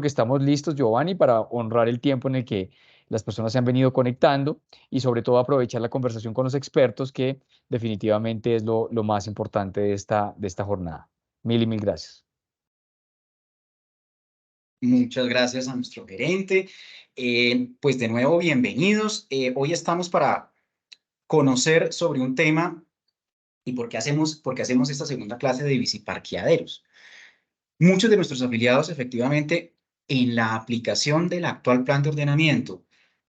que estamos listos, Giovanni, para honrar el tiempo en el que las personas se han venido conectando y sobre todo aprovechar la conversación con los expertos, que definitivamente es lo más importante de esta jornada. Mil y mil gracias. Muchas gracias a nuestro gerente. Pues de nuevo, bienvenidos. Hoy estamos para conocer sobre un tema y por qué hacemos esta segunda clase de biciparqueaderos. Muchos de nuestros afiliados, efectivamente, en la aplicación del actual plan de ordenamiento,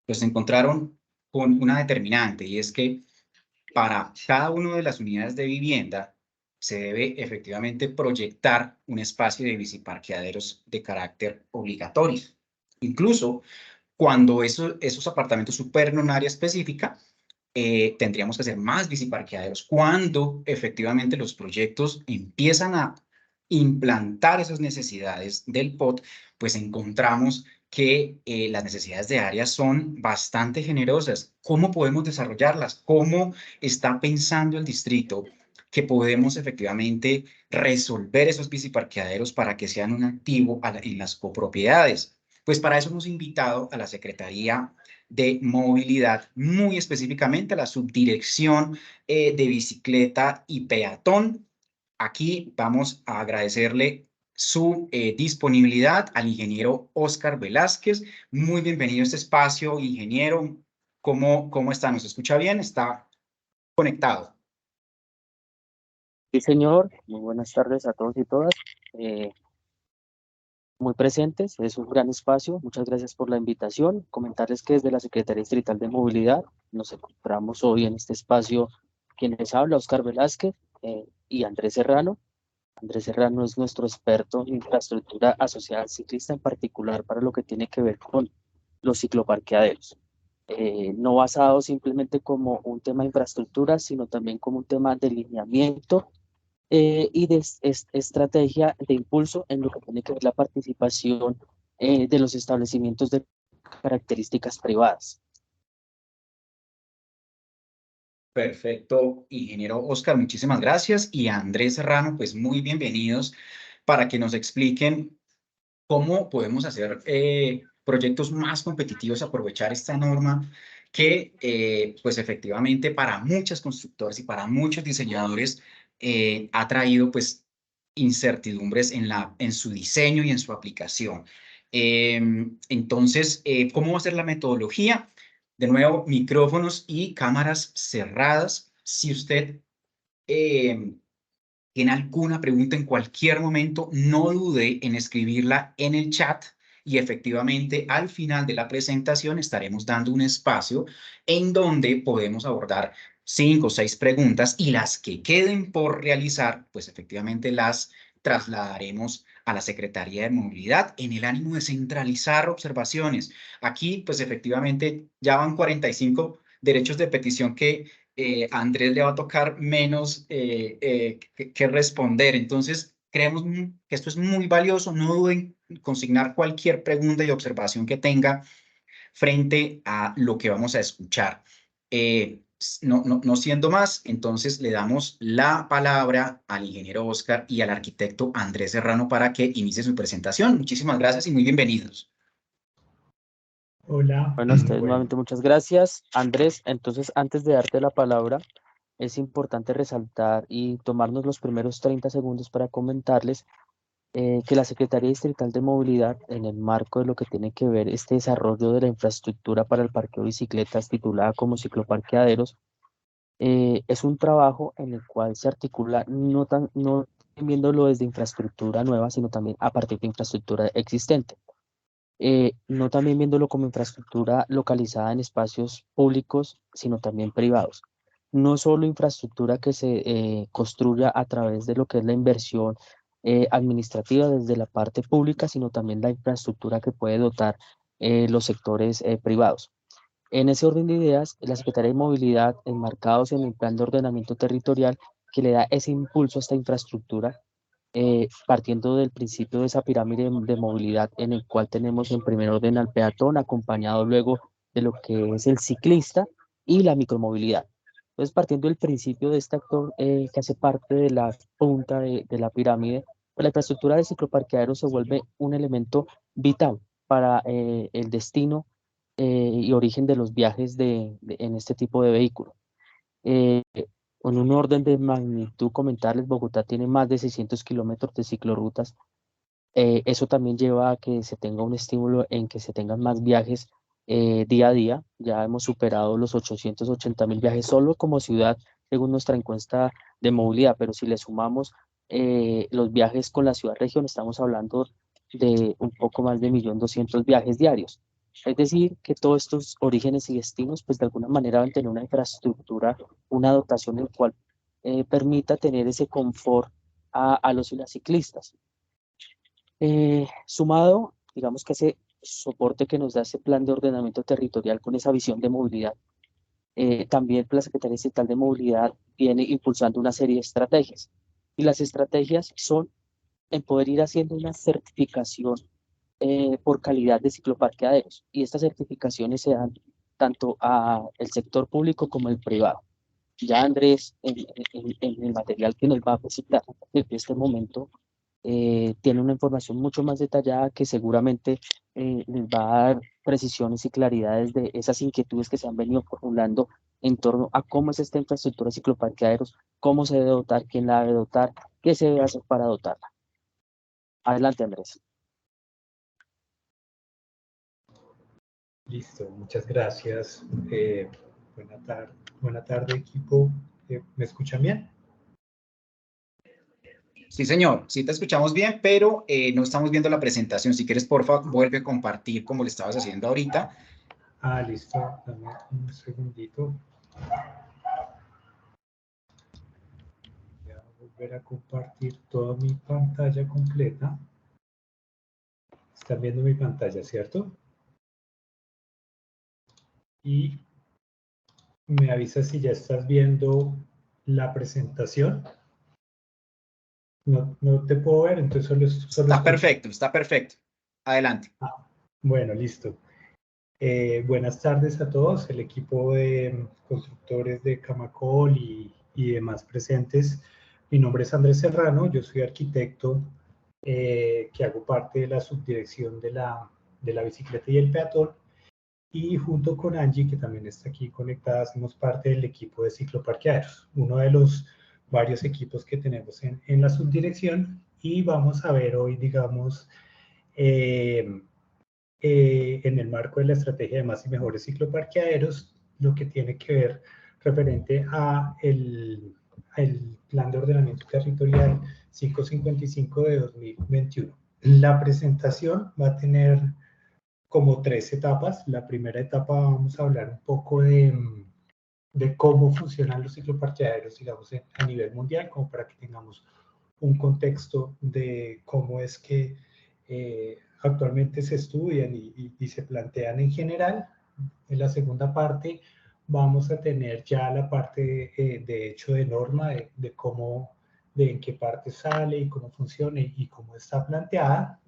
pues se encontraron con una determinante, y es que para cada una de las unidades de vivienda se debe efectivamente proyectar un espacio de biciparqueaderos de carácter obligatorio. Incluso cuando esos apartamentos superan un área específica, tendríamos que hacer más biciparqueaderos. Cuando efectivamente los proyectos empiezan a implantar esas necesidades del POT, pues encontramos que las necesidades de áreas son bastante generosas. ¿Cómo podemos desarrollarlas? ¿Cómo está pensando el distrito que podemos efectivamente resolver esos biciparqueaderos para que sean un activo en las copropiedades? Pues para eso hemos invitado a la Secretaría de Movilidad, muy específicamente a la Subdirección de Bicicleta y Peatón. Aquí vamos a agradecerle su disponibilidad al ingeniero Óscar Velázquez. Muy bienvenido a este espacio, ingeniero. ¿Cómo está? ¿Nos escucha bien? ¿Está conectado? Sí, señor. Muy buenas tardes a todos y todas. Eh, Muy presentes, es un gran espacio. Muchas gracias por la invitación. Comentarles que desde la Secretaría Distrital de Movilidad nos encontramos hoy en este espacio quien les habla, Óscar Velázquez y Andrés Serrano. Andrés Serrano es nuestro experto en infraestructura asociada al ciclista, en particular para lo que tiene que ver con los cicloparqueaderos. No basado simplemente como un tema de infraestructura, sino también como un tema de lineamiento y de estrategia de impulso en lo que tiene que ver la participación de los establecimientos de características privadas. Perfecto, ingeniero Óscar, muchísimas gracias. Y a Andrés Serrano, pues muy bienvenidos para que nos expliquen cómo podemos hacer proyectos más competitivos, aprovechar esta norma que, pues efectivamente, para muchas constructoras y para muchos diseñadores ha traído, pues, incertidumbres en su diseño y en su aplicación. Entonces, ¿cómo va a ser la metodología? De nuevo, micrófonos y cámaras cerradas. Si usted eh, tiene alguna pregunta en cualquier momento, no dude en escribirla en el chat, y efectivamente al final de la presentación estaremos dando un espacio en donde podemos abordar 5 o 6 preguntas, y las que queden por realizar, pues efectivamente las trasladaremos a la Secretaría de Movilidad en el ánimo de centralizar observaciones. Aquí, pues efectivamente ya van 45 derechos de petición que a Andrés le va a tocar menos que responder. Entonces, creemos que esto es muy valioso. No duden en consignar cualquier pregunta y observación que tenga frente a lo que vamos a escuchar. No siendo más, entonces le damos la palabra al ingeniero Óscar y al arquitecto Andrés Serrano para que inicie su presentación. Muchísimas gracias y muy bienvenidos. Hola, Bueno, a ustedes bueno, nuevamente muchas gracias. Andrés, entonces antes de darte la palabra, es importante resaltar y tomarnos los primeros 30 segundos para comentarles que la Secretaría Distrital de Movilidad, en el marco de lo que tiene que ver este desarrollo de la infraestructura para el parqueo de bicicletas titulada como cicloparqueaderos, es un trabajo en el cual se articula no viéndolo desde infraestructura nueva, sino también a partir de infraestructura existente. No también viéndolo como infraestructura localizada en espacios públicos, sino también privados. No solo infraestructura que se construya a través de lo que es la inversión administrativa desde la parte pública, sino también la infraestructura que puede dotar los sectores privados. En ese orden de ideas, la Secretaría de Movilidad, enmarcados en el Plan de Ordenamiento Territorial, que le da ese impulso a esta infraestructura, partiendo del principio de esa pirámide de movilidad en el cual tenemos en primer orden al peatón, acompañado luego de lo que es el ciclista y la micromovilidad. Entonces, partiendo del principio de este actor que hace parte de la punta de la pirámide, La infraestructura de cicloparqueaderos se vuelve un elemento vital para el destino y origen de los viajes en este tipo de vehículo. Con un orden de magnitud, comentarles, Bogotá tiene más de 600 kilómetros de ciclorrutas. Eso también lleva a que se tenga un estímulo en que se tengan más viajes día a día. Ya hemos superado los 880.000 viajes solo como ciudad, según nuestra encuesta de movilidad, pero si le sumamos los viajes con la ciudad-región, estamos hablando de un poco más de 1.200.000 viajes diarios. Es decir, que todos estos orígenes y destinos, pues de alguna manera van a tener una infraestructura, una dotación en la cual permita tener ese confort a los y las ciclistas. Sumado, digamos que ese soporte que nos da ese plan de ordenamiento territorial con esa visión de movilidad, también la Secretaría Estatal de Movilidad viene impulsando una serie de estrategias. Y las estrategias son en poder ir haciendo una certificación por calidad de cicloparqueaderos. Y estas certificaciones se dan tanto al sector público como el privado. Ya Andrés, en el material que nos va a presentar desde este momento, tiene una información mucho más detallada que seguramente les va a dar precisiones y claridades de esas inquietudes que se han venido formulando en torno a cómo es esta infraestructura de cicloparqueaderos, cómo se debe dotar, quién la debe dotar, qué se debe hacer para dotarla. Adelante, Andrés. Listo, muchas gracias. Buena tarde, equipo. ¿Me escuchan bien? Sí, señor, sí te escuchamos bien, pero no estamos viendo la presentación. Si quieres, porfa, vuelve a compartir como lo estabas haciendo ahorita. Listo, dame un segundito. Voy a volver a compartir toda mi pantalla completa. Están viendo mi pantalla, ¿cierto? Y me avisas si ya estás viendo la presentación. No te puedo ver, entonces solo Está perfecto, está perfecto. Adelante. Bueno, listo. Buenas tardes a todos, el equipo de constructores de Camacol y demás presentes. Mi nombre es Andrés Serrano, yo soy arquitecto que hago parte de la subdirección de la bicicleta y el peatón. Y junto con Angie, que también está aquí conectada, hacemos parte del equipo de cicloparqueaderos, uno de los varios equipos que tenemos en la subdirección. Y vamos a ver hoy, digamos, en el marco de la estrategia de más y mejores cicloparqueaderos, lo que tiene que ver referente a el Plan de Ordenamiento Territorial 555 de 2021. La presentación va a tener como 3 etapas. La primera etapa vamos a hablar un poco de cómo funcionan los cicloparqueaderos, digamos, a nivel mundial, como para que tengamos un contexto de cómo es que actualmente se estudian y se plantean en general. En la segunda parte vamos a tener ya la parte de hecho de norma, de cómo, de en qué parte sale y cómo funciona y cómo está planteada.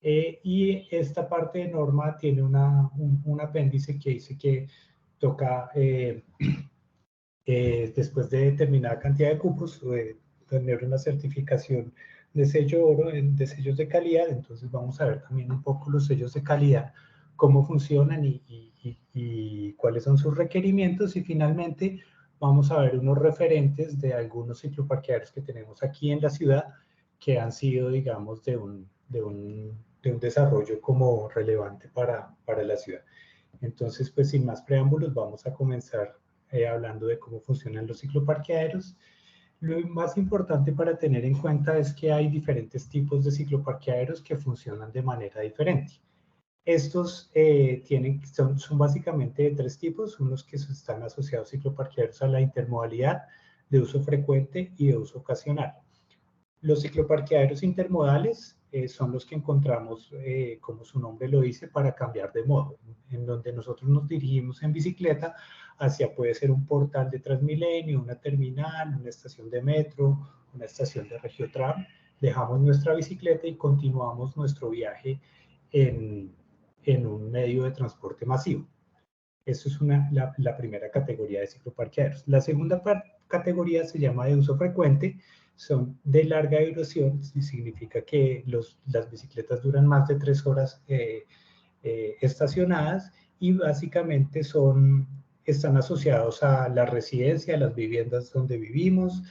Y esta parte de norma tiene un apéndice que dice que toca, después de determinada cantidad de cupos, tener una certificación de sello oro, de sellos de calidad. Entonces vamos a ver también un poco los sellos de calidad, cómo funcionan y cuáles son sus requerimientos. Y finalmente vamos a ver unos referentes de algunos cicloparqueaderos que tenemos aquí en la ciudad que han sido, digamos, de un desarrollo como relevante para la ciudad. Entonces, pues sin más preámbulos, vamos a comenzar hablando de cómo funcionan los cicloparqueaderos. Lo más importante para tener en cuenta es que hay diferentes tipos de cicloparqueaderos que funcionan de manera diferente. Estos son básicamente de 3 tipos, unos que están asociados cicloparqueaderos a la intermodalidad, de uso frecuente y de uso ocasional. Los cicloparqueaderos intermodales son los que encontramos, como su nombre lo dice, para cambiar de modo, en donde nosotros nos dirigimos en bicicleta hacia, puede ser un portal de Transmilenio, una terminal, una estación de metro, una estación de Regiotram. Dejamos nuestra bicicleta y continuamos nuestro viaje en un medio de transporte masivo. Eso es la primera categoría de cicloparqueaderos. La segunda categoría se llama de uso frecuente. son de larga duración, y significa que las bicicletas duran más de 3 horas estacionadas, y básicamente están asociados a la residencia, a las viviendas donde vivimos,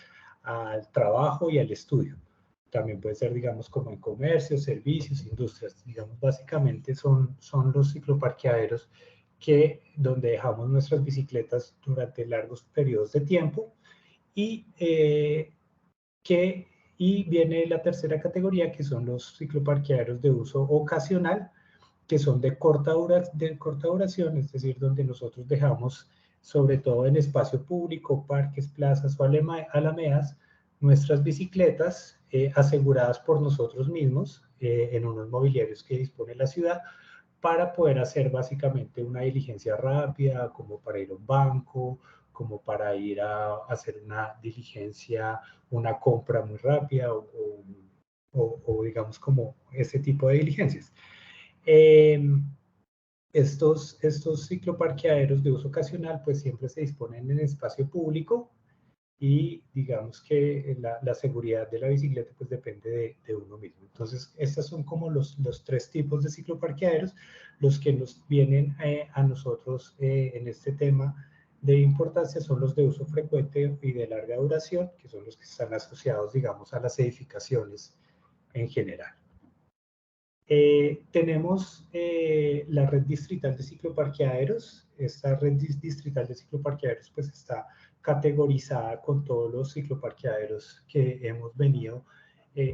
al trabajo y al estudio. También puede ser, digamos, como en comercio, servicios, industrias. Digamos, básicamente son los cicloparqueaderos donde dejamos nuestras bicicletas durante largos periodos de tiempo. Y viene la tercera categoría, que son los cicloparqueaderos de uso ocasional, que son de corta duración, es decir, donde nosotros dejamos, sobre todo en espacio público, parques, plazas o alamedas, nuestras bicicletas aseguradas por nosotros mismos en unos mobiliarios que dispone la ciudad, para poder hacer básicamente una diligencia rápida, como para ir a un banco, como para ir a hacer una diligencia, una compra muy rápida o digamos como ese tipo de diligencias. Estos cicloparqueaderos de uso ocasional pues siempre se disponen en espacio público, y digamos que la seguridad de la bicicleta pues depende de uno mismo. Entonces, estos son como los 3 tipos de cicloparqueaderos, los que nos vienen a nosotros en este tema de importancia. Son los de uso frecuente y de larga duración, que son los que están asociados, digamos, a las edificaciones en general. Tenemos la red distrital de cicloparqueaderos. Esta red distrital de cicloparqueaderos pues está categorizada con todos los cicloparqueaderos que hemos venido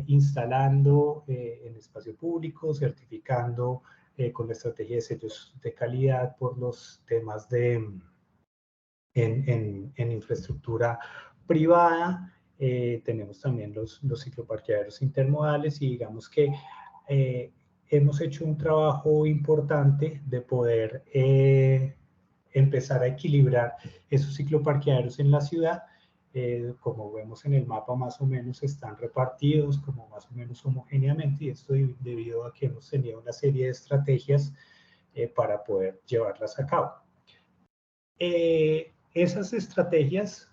instalando en espacio público, certificando con la estrategia de sellos de calidad por los temas en infraestructura privada. Tenemos también los cicloparqueaderos intermodales, y digamos que hemos hecho un trabajo importante de poder empezar a equilibrar esos cicloparqueaderos en la ciudad. Como vemos en el mapa, más o menos están repartidos como más o menos homogéneamente, y esto debido a que hemos tenido una serie de estrategias para poder llevarlas a cabo. Esas estrategias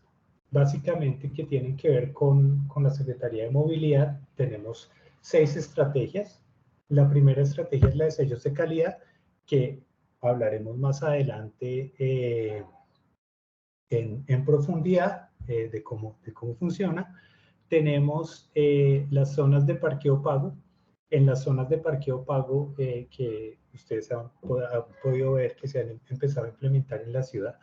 básicamente que tienen que ver con la Secretaría de Movilidad, tenemos 6 estrategias. La primera estrategia es la de sellos de calidad, que hablaremos más adelante en profundidad de cómo funciona. Tenemos las zonas de parqueo pago. En las zonas de parqueo pago que ustedes han podido ver que se han empezado a implementar en la ciudad,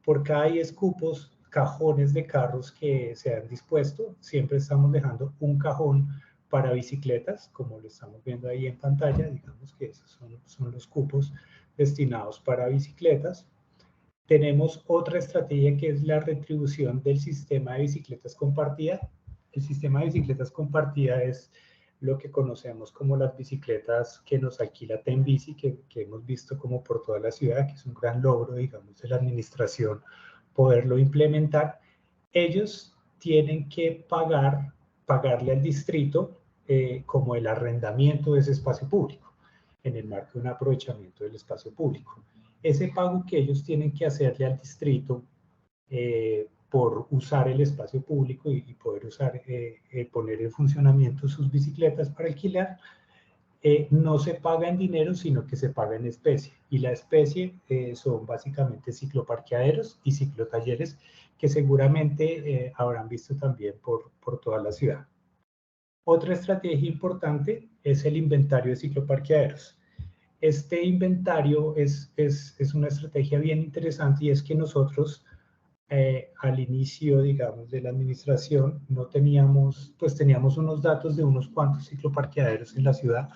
por cada 10 cupos, cajones de carros que se han dispuesto, siempre estamos dejando un cajón para bicicletas, como lo estamos viendo ahí en pantalla. Digamos que esos son los cupos destinados para bicicletas. Tenemos otra estrategia, que es la retribución del sistema de bicicletas compartida. El sistema de bicicletas compartida es lo que conocemos como las bicicletas que nos alquila Tenbici, que hemos visto como por toda la ciudad, que es un gran logro, digamos, de la administración poderlo implementar. Ellos tienen que pagarle al distrito como el arrendamiento de ese espacio público, en el marco de un aprovechamiento del espacio público. Ese pago que ellos tienen que hacerle al distrito por usar el espacio público y poder poner en funcionamiento sus bicicletas para alquilar, no se paga en dinero, sino que se paga en especie. Y la especie son básicamente cicloparqueaderos y ciclotalleres, que seguramente habrán visto también por toda la ciudad. Otra estrategia importante es el inventario de cicloparqueaderos. Este inventario es una estrategia bien interesante, y es que nosotros al inicio, digamos, de la administración no teníamos, pues teníamos unos datos de unos cuantos cicloparqueaderos en la ciudad,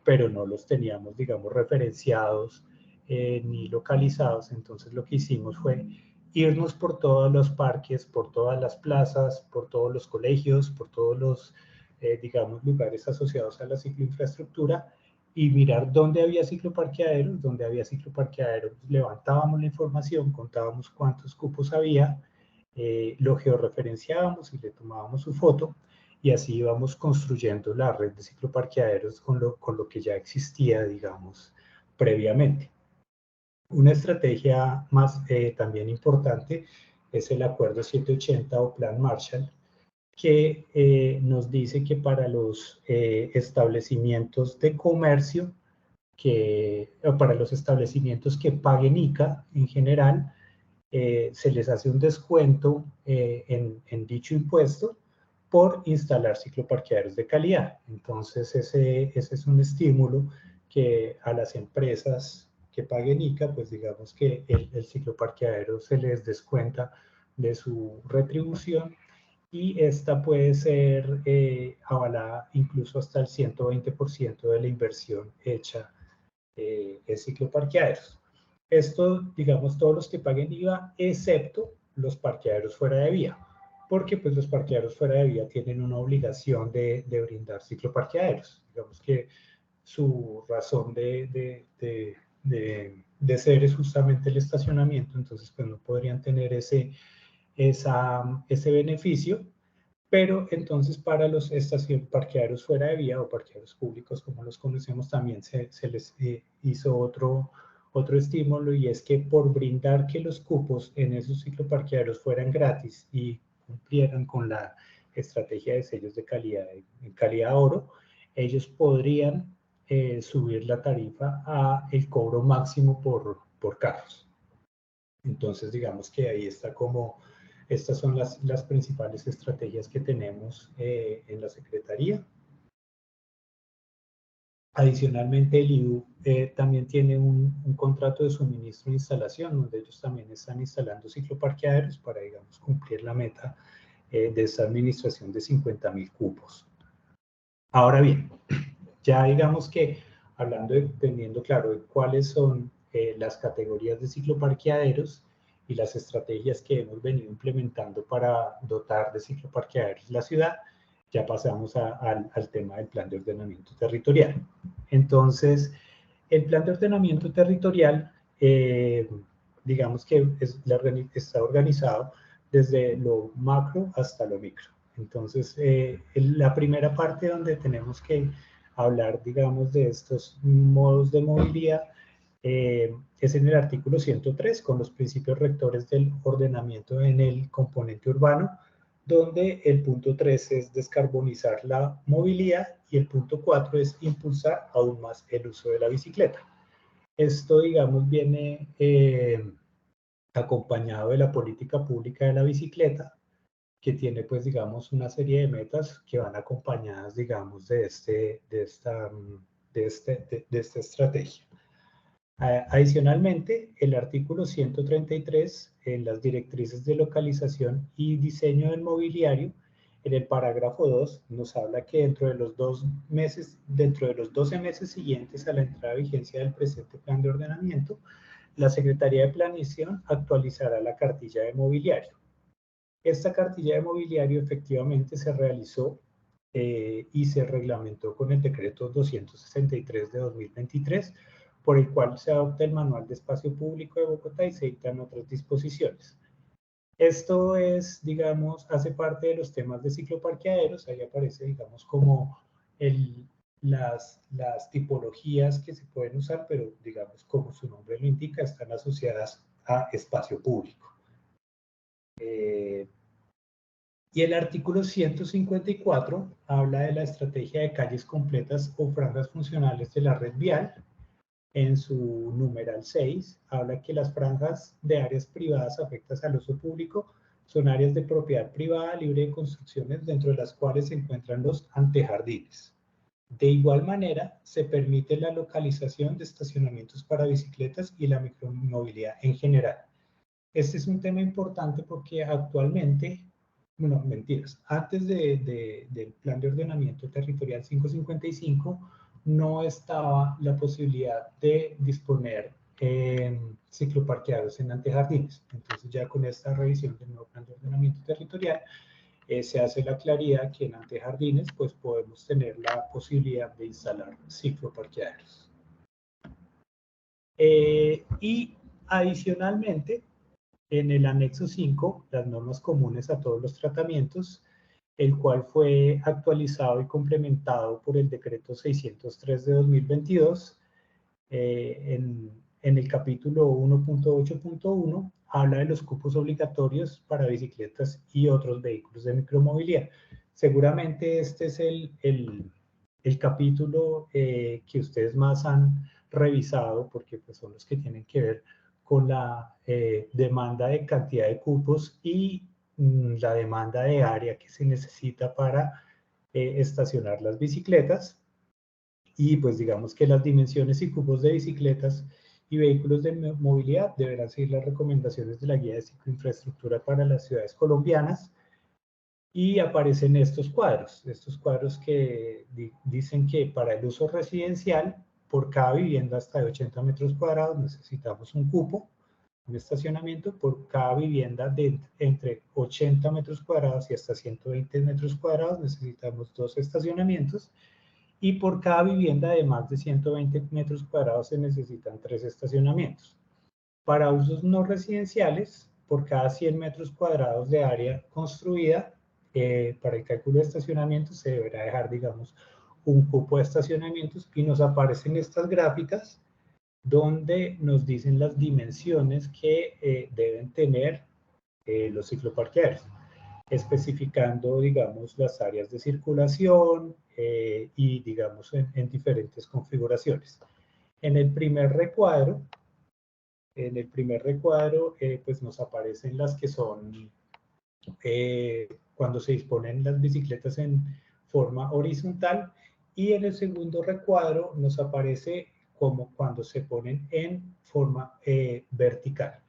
pero no los teníamos, digamos, referenciados ni localizados. Entonces lo que hicimos fue irnos por todos los parques, por todas las plazas, por todos los colegios, por todos los, digamos, lugares asociados a la cicloinfraestructura, y mirar dónde había cicloparqueaderos. Levantábamos la información, contábamos cuántos cupos había, lo georreferenciábamos y le tomábamos su foto, y así íbamos construyendo la red de cicloparqueaderos con lo que ya existía, digamos, previamente. Una estrategia más también importante es el Acuerdo 780 o Plan Marshall, que nos dice que para los establecimientos de comercio, o para los establecimientos que paguen ICA en general, se les hace un descuento en dicho impuesto por instalar cicloparqueaderos de calidad. Entonces, ese es un estímulo que a las empresas que paguen ICA, pues digamos que el cicloparqueadero se les descuenta de su retribución, y esta puede ser avalada incluso hasta el 120% de la inversión hecha en cicloparqueaderos. Esto, digamos, todos los que paguen IVA, excepto los parqueaderos fuera de vía, porque pues los parqueaderos fuera de vía tienen una obligación de brindar cicloparqueaderos. Digamos que su razón de ser es justamente el estacionamiento, entonces pues no podrían tener ese beneficio. Pero entonces para los parqueaderos fuera de vía o parqueaderos públicos, como los conocemos, también se les hizo otro estímulo, y es que por brindar que los cupos en esos cicloparqueaderos fueran gratis y cumplieran con la estrategia de sellos de calidad, en calidad oro, ellos podrían subir la tarifa a el cobro máximo por carros. Entonces, digamos que ahí está como... Estas son las principales estrategias que tenemos en la Secretaría. Adicionalmente, el IDU también tiene un contrato de suministro e instalación, donde ellos también están instalando cicloparqueaderos para, digamos, cumplir la meta de esta administración de 50.000 cupos. Ahora bien, ya digamos que teniendo claro de cuáles son las categorías de cicloparqueaderos y las estrategias que hemos venido implementando para dotar de cicloparqueaderos la ciudad, ya pasamos al tema del plan de ordenamiento territorial. Entonces, el plan de ordenamiento territorial, digamos que está organizado desde lo macro hasta lo micro. Entonces, la primera parte donde tenemos que hablar, digamos, de estos modos de movilidad es en el artículo 103, con los principios rectores del ordenamiento en el componente urbano, donde el punto 3 es descarbonizar la movilidad y el punto 4 es impulsar aún más el uso de la bicicleta. Esto, digamos, viene acompañado de la política pública de la bicicleta, que tiene, pues, digamos, una serie de metas que van acompañadas, digamos, de esta estrategia. Adicionalmente, el artículo 133, en las directrices de localización y diseño del mobiliario, en el parágrafo 2, nos habla que dentro de los 12 meses siguientes a la entrada a vigencia del presente plan de ordenamiento, la Secretaría de Planeación actualizará la cartilla de mobiliario. Esta cartilla de mobiliario efectivamente se realizó y se reglamentó con el decreto 263 de 2023, por el cual se adopta el Manual de Espacio Público de Bogotá y se dictan otras disposiciones. Esto es, digamos, hace parte de los temas de cicloparqueaderos. Ahí aparece, digamos, como las tipologías que se pueden usar, pero, digamos, como su nombre lo indica, están asociadas a espacio público. Y el artículo 154 habla de la estrategia de calles completas o franjas funcionales de la red vial. En su numeral 6, habla que las franjas de áreas privadas afectadas al uso público son áreas de propiedad privada libre de construcciones, dentro de las cuales se encuentran los antejardines. De igual manera, se permite la localización de estacionamientos para bicicletas y la micromovilidad en general. Este es un tema importante porque actualmente, bueno, mentiras, antes del Plan de Ordenamiento Territorial 555, no estaba la posibilidad de disponer cicloparqueaderos en antejardines. Entonces, ya con esta revisión del nuevo Plan de Ordenamiento Territorial, se hace la claridad que en antejardines pues podemos tener la posibilidad de instalar cicloparqueaderos. Y adicionalmente, en el anexo 5, las normas comunes a todos los tratamientos, el cual fue actualizado y complementado por el decreto 603 de 2022. En en el capítulo 1.8.1 habla de los cupos obligatorios para bicicletas y otros vehículos de micromovilidad. Seguramente este es el capítulo que ustedes más han revisado, porque pues, son los que tienen que ver con la demanda de cantidad de cupos y la demanda de área que se necesita para estacionar las bicicletas. Y pues digamos que las dimensiones y cupos de bicicletas y vehículos de movilidad deberán seguir las recomendaciones de la Guía de Cicloinfraestructura para las ciudades colombianas. Y aparecen estos cuadros que dicen que para el uso residencial, por cada vivienda hasta de 80 metros cuadrados necesitamos un cupo, un estacionamiento. Por cada vivienda de entre 80 metros cuadrados y hasta 120 metros cuadrados necesitamos 2 estacionamientos. Y por cada vivienda de más de 120 metros cuadrados se necesitan 3 estacionamientos. Para usos no residenciales, por cada 100 metros cuadrados de área construida, para el cálculo de estacionamiento se deberá dejar, digamos, un cupo de estacionamientos, y nos aparecen estas gráficas donde nos dicen las dimensiones que deben tener los cicloparqueaderos, especificando, digamos, las áreas de circulación y, digamos, en diferentes configuraciones. En el primer recuadro, pues nos aparecen las que son cuando se disponen las bicicletas en forma horizontal, y en el segundo recuadro nos aparece como cuando se ponen en forma vertical.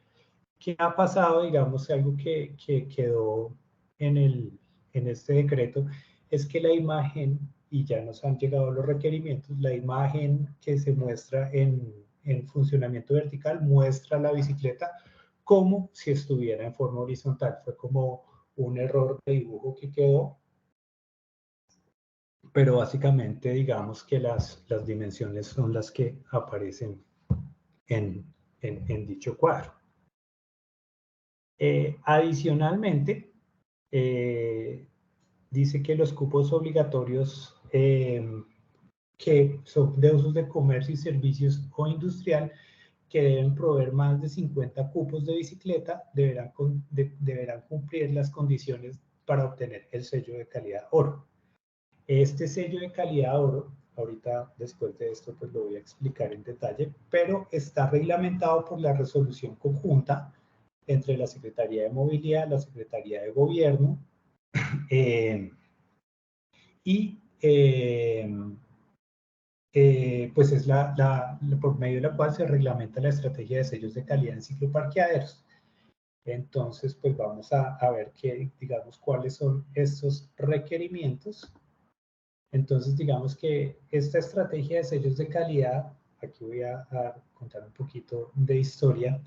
¿Qué ha pasado? Digamos, algo que quedó en este decreto es que la imagen, y ya nos han llegado los requerimientos, la imagen que se muestra en funcionamiento vertical muestra la bicicleta como si estuviera en forma horizontal. Fue como un error de dibujo que quedó, pero básicamente digamos que las dimensiones son las que aparecen en dicho cuadro. Adicionalmente, dice que los cupos obligatorios que son de usos de comercio y servicios o industrial que deben proveer más de 50 cupos de bicicleta deberán cumplir las condiciones para obtener el sello de calidad oro. Este sello de calidad oro, ahorita después de esto pues lo voy a explicar en detalle, pero está reglamentado por la resolución conjunta entre la Secretaría de Movilidad, la Secretaría de Gobierno pues es por medio de la cual se reglamenta la estrategia de sellos de calidad en cicloparqueaderos. Entonces, pues vamos a ver digamos, cuáles son estos requerimientos. Entonces, digamos que esta estrategia de sellos de calidad, aquí voy a contar un poquito de historia,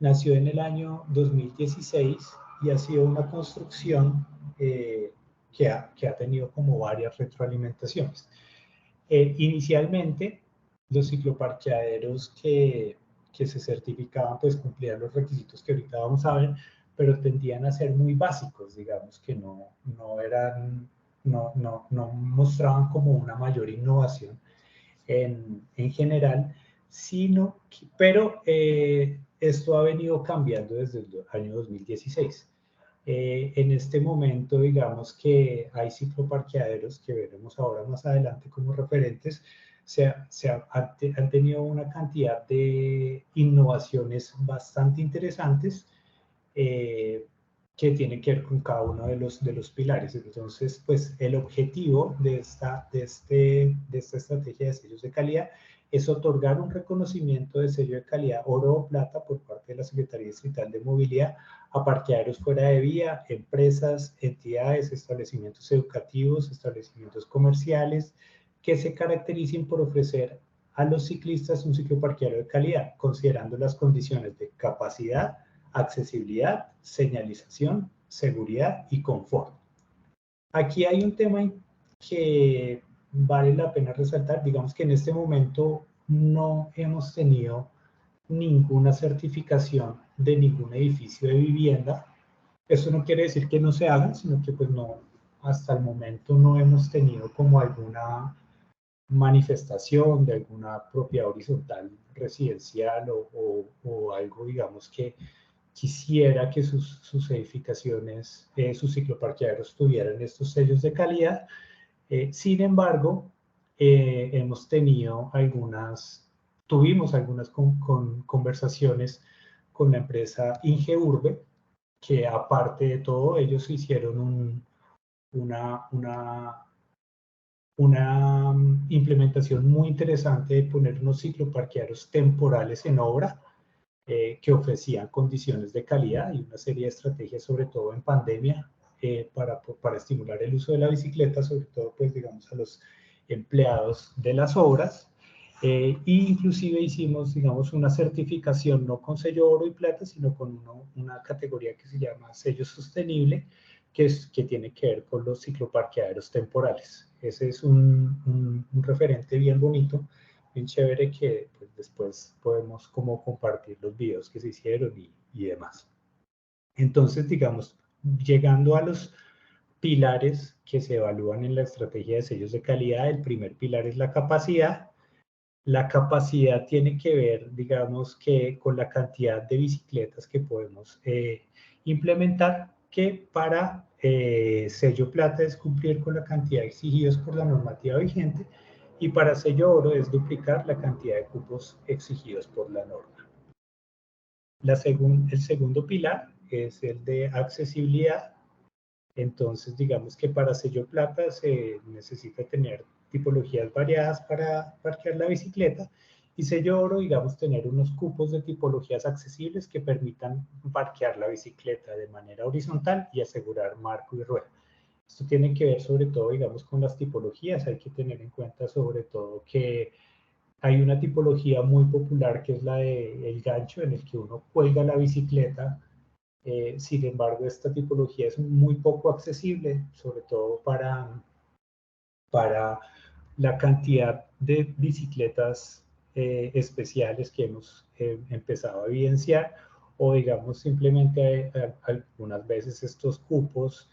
nació en el año 2016 y ha sido una construcción que ha tenido como varias retroalimentaciones. Inicialmente, los cicloparqueaderos que se certificaban pues cumplían los requisitos que ahorita vamos a ver, pero tendían a ser muy básicos, digamos que no mostraban como una mayor innovación en general, pero esto ha venido cambiando desde el año 2016. En este momento, digamos que hay cicloparqueaderos que veremos ahora más adelante como referentes, han tenido una cantidad de innovaciones bastante interesantes que tienen que ver con cada uno de los pilares. Entonces, pues el objetivo de esta estrategia de sellos de calidad es otorgar un reconocimiento de sello de calidad oro o plata por parte de la Secretaría Distrital de Movilidad a parqueaderos fuera de vía, empresas, entidades, establecimientos educativos, establecimientos comerciales, que se caractericen por ofrecer a los ciclistas un cicloparqueadero de calidad, considerando las condiciones de capacidad, accesibilidad, señalización, seguridad y confort. Aquí hay un tema que vale la pena resaltar. Digamos que en este momento no hemos tenido ninguna certificación de ningún edificio de vivienda. Eso no quiere decir que no se hagan, sino que pues no, hasta el momento no hemos tenido como alguna manifestación de alguna propiedad horizontal residencial o algo, digamos, que quisiera que sus edificaciones, sus cicloparqueaderos tuvieran estos sellos de calidad. Sin embargo, tuvimos algunas conversaciones con la empresa Ingeurbe, que aparte de todo, ellos hicieron una implementación muy interesante de poner unos cicloparqueaderos temporales en obra, que ofrecían condiciones de calidad y una serie de estrategias, sobre todo en pandemia, para estimular el uso de la bicicleta, sobre todo, pues, digamos, a los empleados de las obras. E inclusive hicimos, digamos, una certificación no con sello oro y plata, sino con una categoría que se llama sello sostenible, que tiene que ver con los cicloparqueaderos temporales. Ese es un referente bien bonito, bien chévere, que pues, después podemos como compartir los videos que se hicieron y demás. Entonces, digamos, llegando a los pilares que se evalúan en la estrategia de sellos de calidad, el primer pilar es la capacidad. La capacidad tiene que ver, digamos, que con la cantidad de bicicletas que podemos implementar, que para sello plata es cumplir con la cantidad exigidos por la normativa vigente, y para sello oro es duplicar la cantidad de cupos exigidos por la norma. El segundo pilar es el de accesibilidad. Entonces, digamos que para sello plata se necesita tener tipologías variadas para parquear la bicicleta, y sello oro, digamos, tener unos cupos de tipologías accesibles que permitan parquear la bicicleta de manera horizontal y asegurar marco y rueda. Esto tiene que ver sobre todo, digamos, con las tipologías. Hay que tener en cuenta sobre todo que hay una tipología muy popular que es la del gancho, en el que uno cuelga la bicicleta. Sin embargo, esta tipología es muy poco accesible, sobre todo para la cantidad de bicicletas especiales que hemos empezado a evidenciar, o digamos simplemente algunas veces estos cupos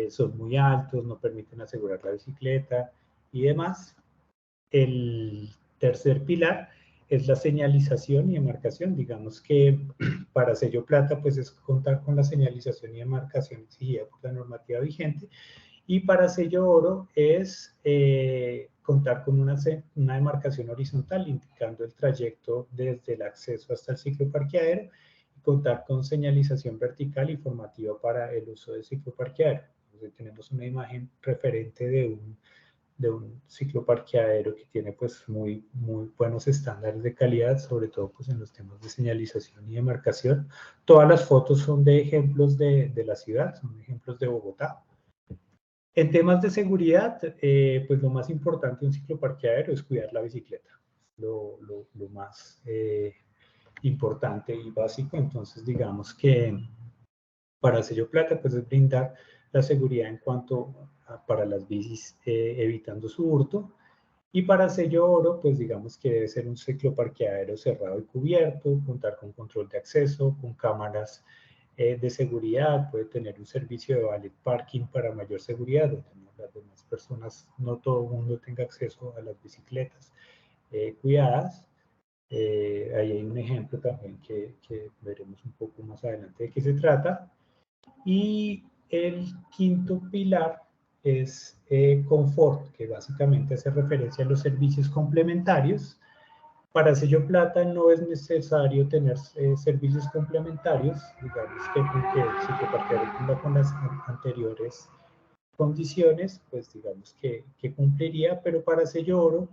son muy altos, no permiten asegurar la bicicleta y demás. El tercer pilar es la señalización y demarcación. Digamos que para sello plata, pues es contar con la señalización y demarcación exigida por la normativa vigente, y para sello oro es contar con una demarcación horizontal indicando el trayecto desde el acceso hasta el cicloparqueadero, y contar con señalización vertical informativa para el uso del cicloparqueadero. Entonces, tenemos una imagen referente de un cicloparqueadero que tiene pues muy buenos estándares de calidad, sobre todo pues en los temas de señalización y demarcación. Todas las fotos son de ejemplos de la ciudad, son ejemplos de Bogotá. En temas de seguridad, pues lo más importante de un cicloparqueadero es cuidar la bicicleta, lo más importante y básico. Entonces, digamos que para sello plata, pues es brindar la seguridad en cuanto para las bicis, evitando su hurto. Y para sello oro, pues digamos que debe ser un cicloparqueadero cerrado y cubierto, contar con control de acceso, con cámaras de seguridad, puede tener un servicio de valet parking para mayor seguridad, donde las demás personas, no todo el mundo tenga acceso a las bicicletas cuidadas. Ahí hay un ejemplo también que veremos un poco más adelante de qué se trata. Y el quinto pilar es confort, que básicamente hace referencia a los servicios complementarios. Para sello plata no es necesario tener servicios complementarios, digamos que porque el cicloparqueadero cumpla con las anteriores condiciones, pues digamos que cumpliría, pero para sello oro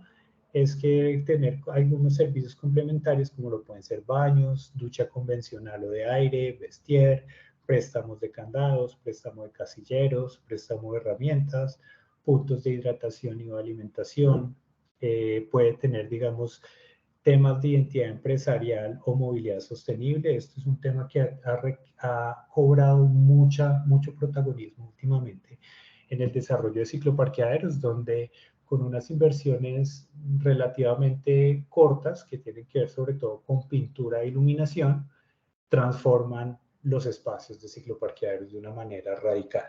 es que tener algunos servicios complementarios, como lo pueden ser baños, ducha convencional o de aire, vestier, préstamos de candados, préstamo de casilleros, préstamo de herramientas, puntos de hidratación y de alimentación. Puede tener, temas de identidad empresarial o movilidad sostenible. Esto es un tema que ha cobrado mucho protagonismo últimamente en el desarrollo de cicloparqueaderos, donde con unas inversiones relativamente cortas, que tienen que ver sobre todo con pintura e iluminación, transforman los espacios de cicloparqueaderos de una manera radical.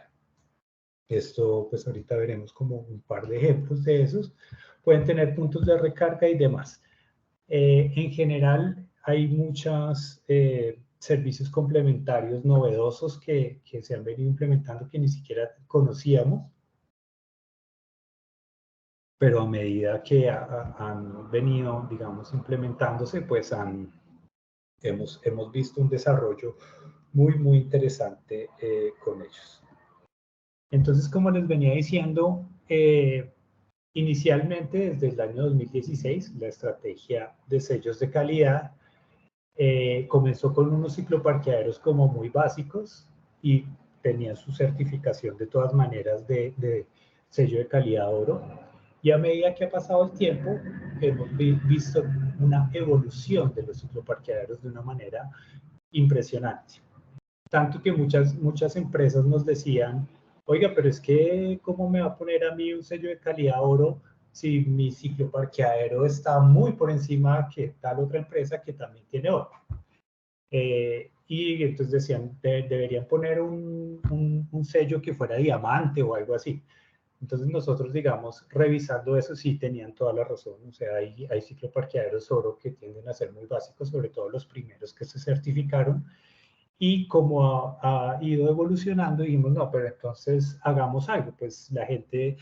Esto, pues ahorita veremos como un par de ejemplos de esos. pueden tener puntos de recarga y demás. En general, hay muchos servicios complementarios novedosos que se han venido implementando que ni siquiera conocíamos, pero a medida que han venido, digamos, implementándose, pues hemos visto un desarrollo muy interesante con ellos. Entonces, como les venía diciendo, inicialmente desde el año 2016, la estrategia de sellos de calidad comenzó con unos cicloparqueaderos como muy básicos y tenían su certificación de todas maneras de sello de calidad oro. Y a medida que ha pasado el tiempo, hemos visto una evolución de los cicloparqueaderos de una manera impresionante. Tanto que muchas empresas nos decían, oiga, pero es que ¿cómo me va a poner a mí un sello de calidad oro si mi cicloparqueadero está muy por encima que tal otra empresa que también tiene oro? Y entonces decían, deberían poner un sello que fuera diamante o algo así. Entonces nosotros, digamos, revisando eso, sí tenían toda la razón. O sea, hay cicloparqueaderos oro que tienden a ser muy básicos, sobre todo los primeros que se certificaron. Y como ha ido evolucionando, dijimos, no, pero entonces hagamos algo. Pues la gente,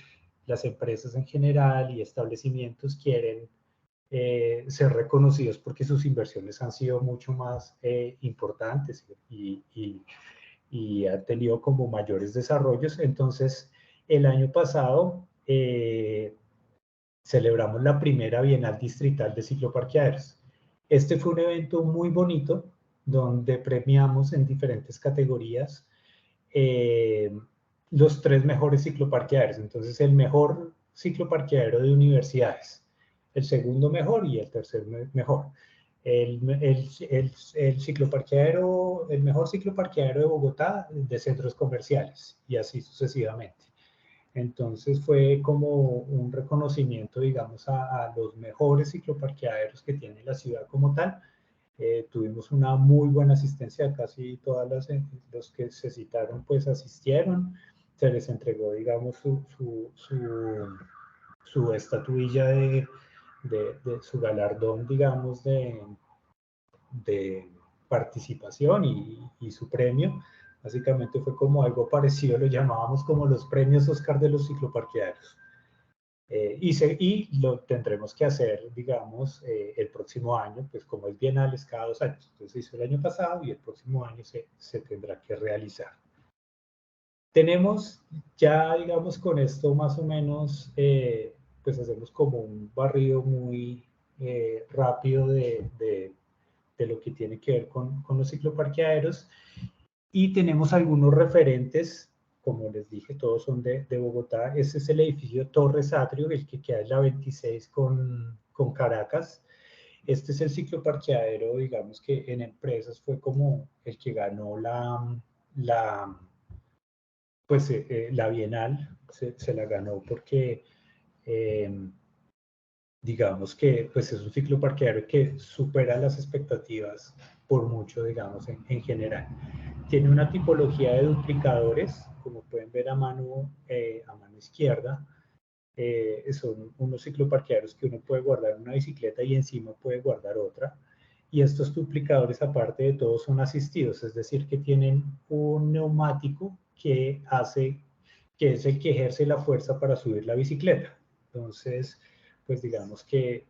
las empresas en general y establecimientos quieren ser reconocidos porque sus inversiones han sido mucho más importantes y han tenido como mayores desarrollos. Entonces, el año pasado celebramos la primera Bienal Distrital de Cicloparqueaderos. Este fue un evento muy bonito donde premiamos en diferentes categorías los 3 mejores cicloparqueaderos. Entonces, el mejor cicloparqueadero de universidades, el segundo mejor y el tercer mejor. El mejor cicloparqueadero de Bogotá de centros comerciales y así sucesivamente. Entonces fue como un reconocimiento, digamos, a los mejores cicloparqueaderos que tiene la ciudad como tal. Tuvimos una muy buena asistencia, casi todas los que se citaron pues asistieron, se les entregó, digamos, su estatuilla de su galardón, digamos, de participación y su premio. Básicamente fue como algo parecido, lo llamábamos como los premios Oscar de los cicloparqueaderos. Y lo tendremos que hacer, digamos, el próximo año, pues como es bienales cada 2 años. Entonces se hizo el año pasado y el próximo año se tendrá que realizar. Tenemos ya, digamos, con esto más o menos, pues hacemos como un barrido muy rápido de lo que tiene que ver con los cicloparqueaderos. Y tenemos algunos referentes, como les dije, todos son de Bogotá. Este es el edificio Torres Atrio, el que queda en la 26 con Caracas. Este es el cicloparqueadero, digamos que en empresas fue como el que ganó la Bienal, se la ganó porque digamos que pues es un cicloparqueadero que supera las expectativas por mucho, digamos, en general. Tiene una tipología de duplicadores, como pueden ver a mano izquierda. Son unos cicloparqueaderos que uno puede guardar una bicicleta y encima puede guardar otra. Y estos duplicadores, aparte de todo, son asistidos, es decir, que tienen un neumático que es el que ejerce la fuerza para subir la bicicleta. Entonces, pues digamos que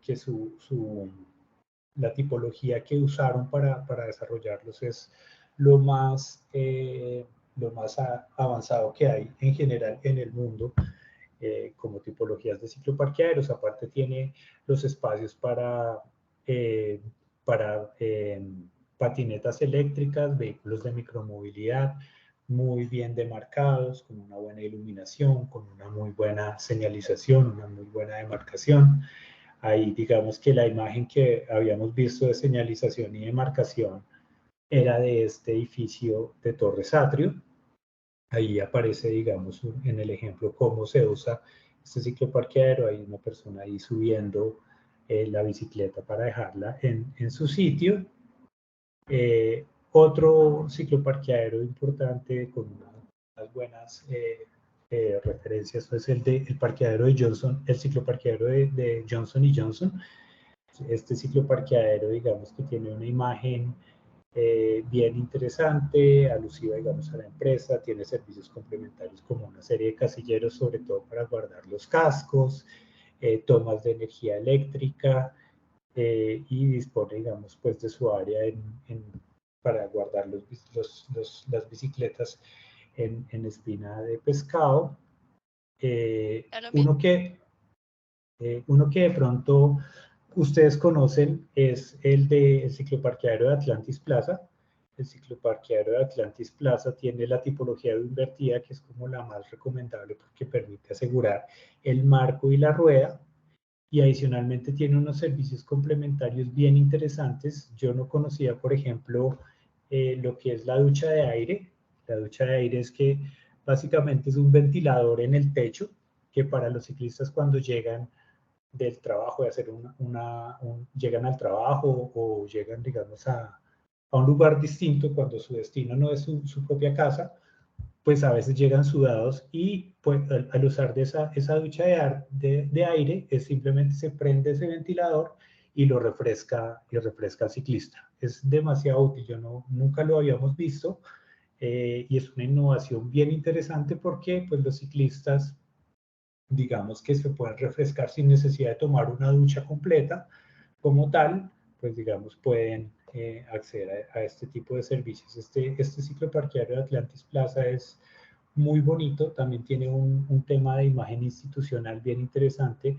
la tipología que usaron para desarrollarlos es lo más avanzado que hay en general en el mundo como tipologías de cicloparqueaderos. Aparte tiene los espacios para patinetas eléctricas, vehículos de micromovilidad, muy bien demarcados, con una buena iluminación, con una muy buena señalización, una muy buena demarcación. Ahí digamos que la imagen que habíamos visto de señalización y demarcación era de este edificio de Torres Atrio. Ahí aparece, digamos, en el ejemplo cómo se usa este cicloparqueadero. Hay una persona ahí subiendo la bicicleta para dejarla en su sitio. Otro cicloparqueadero importante con unas buenas referencia, esto es el parqueadero de Johnson, el cicloparqueadero de Johnson & Johnson. Este cicloparqueadero, digamos que tiene una imagen bien interesante, alusiva, digamos, a la empresa, tiene servicios complementarios como una serie de casilleros, sobre todo para guardar los cascos, tomas de energía eléctrica, y dispone, digamos, pues de su área para guardar las bicicletas en espina de pescado. Uno que de pronto ustedes conocen es el cicloparqueadero de Atlantis Plaza. El cicloparqueadero de Atlantis Plaza tiene la tipología de invertida, que es como la más recomendable porque permite asegurar el marco y la rueda. Y adicionalmente tiene unos servicios complementarios bien interesantes. Yo no conocía, por ejemplo, lo que es la ducha de aire. La ducha de aire es que básicamente es un ventilador en el techo que para los ciclistas cuando llegan del trabajo, de hacer llegan al trabajo o llegan, digamos, a un lugar distinto cuando su destino no es su propia casa, pues a veces llegan sudados y pues, al usar de esa ducha de aire, es simplemente se prende ese ventilador y lo refresca al ciclista. Es demasiado útil, nunca lo habíamos visto, y es una innovación bien interesante porque pues, los ciclistas, digamos que se pueden refrescar sin necesidad de tomar una ducha completa como tal, pues digamos pueden acceder a este tipo de servicios. Este cicloparqueadero de Atlantis Plaza es muy bonito, también tiene un tema de imagen institucional bien interesante,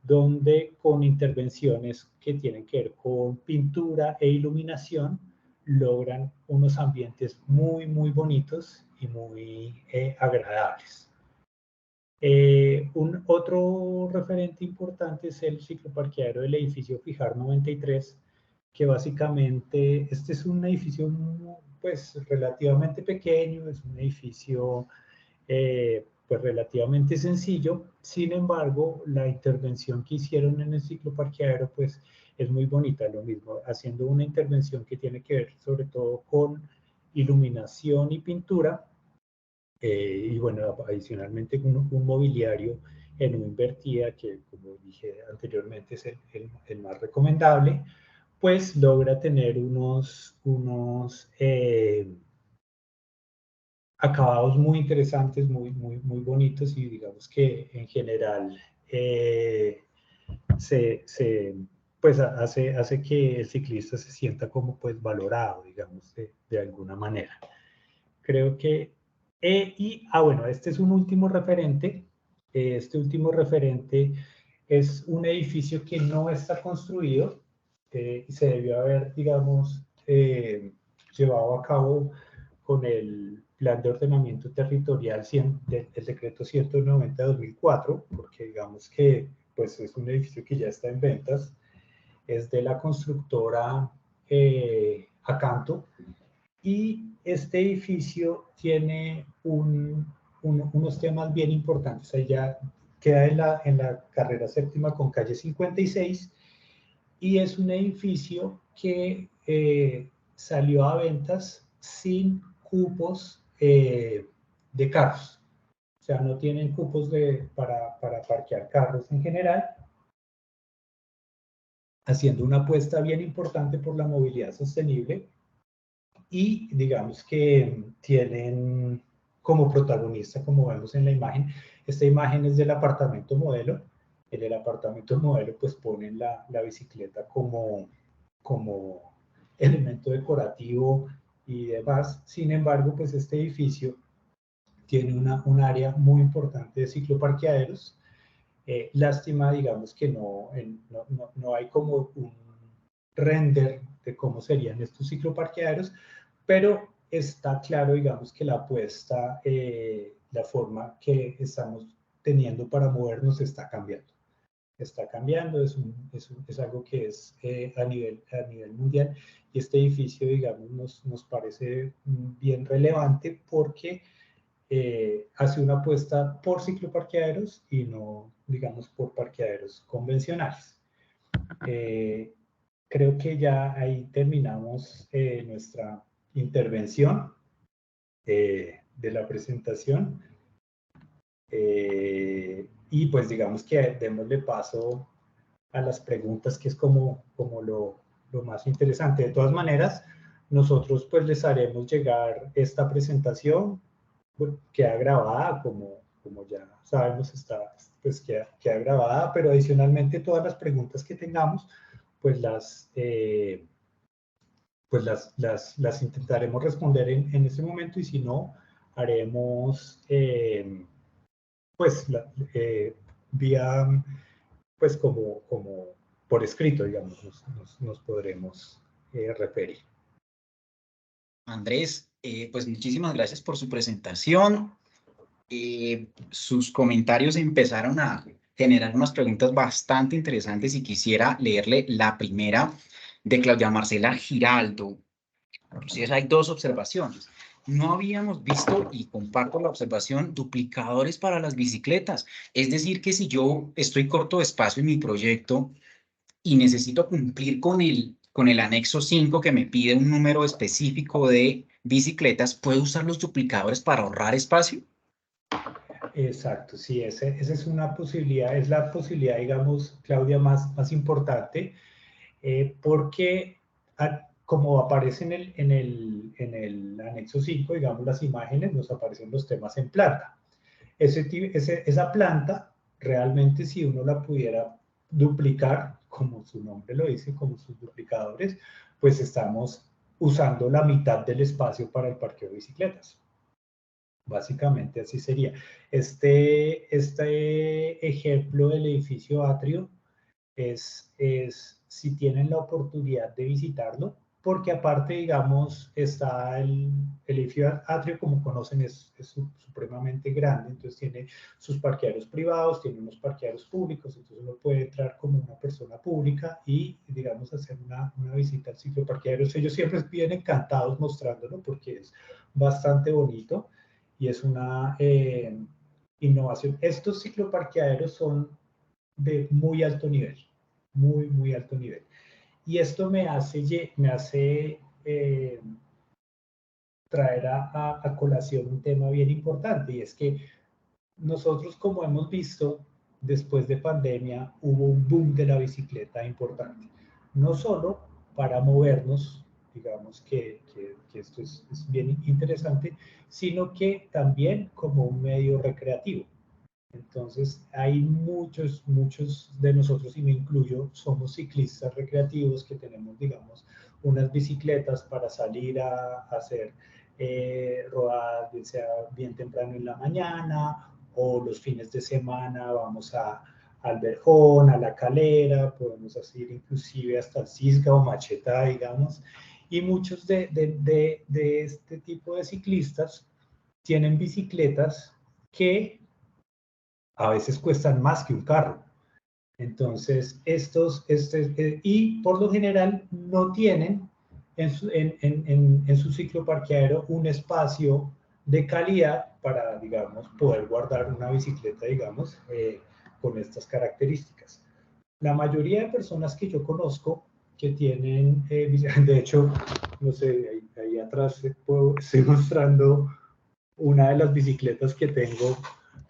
donde con intervenciones que tienen que ver con pintura e iluminación, logran unos ambientes muy, muy bonitos y muy agradables. Un otro referente importante es el cicloparqueadero del edificio Fijar 93, que básicamente este es un edificio pues relativamente pequeño, es un edificio pues relativamente sencillo. Sin embargo, la intervención que hicieron en el cicloparqueadero pues es muy bonita, lo mismo, haciendo una intervención que tiene que ver sobre todo con iluminación y pintura. Y bueno, adicionalmente un mobiliario en una invertida, que como dije anteriormente es el más recomendable, pues logra tener unos acabados muy interesantes, muy bonitos, y digamos que en general pues hace que el ciclista se sienta como pues valorado, digamos, de alguna manera. Creo que, bueno, este es un último referente. Este último referente es un edificio que no está construido, y se debió haber, digamos, llevado a cabo con el Plan de Ordenamiento Territorial del Decreto 190/2004, porque digamos que pues, es un edificio que ya está en ventas. Es de la constructora Acanto. Y este edificio tiene unos temas bien importantes. Allá queda en la carrera séptima con calle 56, y es un edificio que salió a ventas sin cupos de carros. O sea, no tienen cupos para parquear carros en general, haciendo una apuesta bien importante por la movilidad sostenible. Y digamos que tienen como protagonista, como vemos en la imagen, esta imagen es del apartamento modelo. En el apartamento modelo pues ponen la bicicleta como elemento decorativo y demás. Sin embargo, pues este edificio tiene un área muy importante de cicloparqueaderos. Lástima, digamos que no hay como un render de cómo serían estos cicloparqueaderos, pero está claro, digamos, que la apuesta, la forma que estamos teniendo para movernos está cambiando. Está cambiando, es algo que es a nivel mundial, y este edificio, digamos, nos parece bien relevante porque hace una apuesta por cicloparqueaderos y no, digamos, por parqueaderos convencionales. Creo que ya ahí terminamos nuestra intervención de la presentación. Y pues digamos que démosle paso a las preguntas, que es como lo más interesante. De todas maneras, nosotros pues les haremos llegar esta presentación, bueno, queda grabada, como ya sabemos, pues queda grabada, pero adicionalmente todas las preguntas que tengamos, pues las intentaremos responder en ese momento, y si no, haremos pues vía, pues como por escrito, digamos, nos podremos referir. Andrés, pues muchísimas gracias por su presentación. Sus comentarios empezaron a generar unas preguntas bastante interesantes y quisiera leerle la primera de Claudia Marcela Giraldo. Entonces hay dos observaciones. No habíamos visto, y comparto la observación, duplicadores para las bicicletas. Es decir, que si yo estoy corto de espacio en mi proyecto y necesito cumplir con el anexo 5 que me pide un número específico de bicicletas, ¿puedo usar los duplicadores para ahorrar espacio? Exacto, sí, esa es una posibilidad, es la posibilidad, digamos, Claudia, más importante, porque como aparece en el anexo 5, digamos, las imágenes, nos aparecen los temas en planta. Esa planta, realmente, si uno la pudiera duplicar, como su nombre lo dice, como sus duplicadores, pues estamos usando la mitad del espacio para el parqueo de bicicletas. Básicamente así sería. Este ejemplo del edificio Atrio es si tienen la oportunidad de visitarlo, porque aparte, digamos, está el edificio Atrio, como conocen, es supremamente grande, entonces tiene sus parqueaderos privados, tiene unos parqueaderos públicos, entonces uno puede entrar como una persona pública y, digamos, hacer una visita al ciclo parqueaderos. Ellos siempre vienen encantados mostrándolo porque es bastante bonito y es una innovación. Estos cicloparqueaderos son de muy alto nivel, muy alto nivel. Y esto me hace traer a colación un tema bien importante, y es que nosotros, como hemos visto, después de pandemia hubo un boom de la bicicleta importante, no solo para movernos, digamos que esto es bien interesante, sino que también como un medio recreativo. Entonces, hay muchos de nosotros, y me incluyo, somos ciclistas recreativos que tenemos, digamos, unas bicicletas para salir a hacer rodadas, bien sea bien temprano en la mañana, o los fines de semana vamos al Verjón, a La Calera, podemos ir inclusive hasta el Cisga o Macheta, digamos, y muchos de este tipo de ciclistas tienen bicicletas que a veces cuestan más que un carro. Entonces, y por lo general no tienen en su ciclo parqueadero un espacio de calidad para, digamos, poder guardar una bicicleta, digamos, con estas características. La mayoría de personas que yo conozco que tienen, de hecho, no sé, ahí atrás estoy mostrando una de las bicicletas que tengo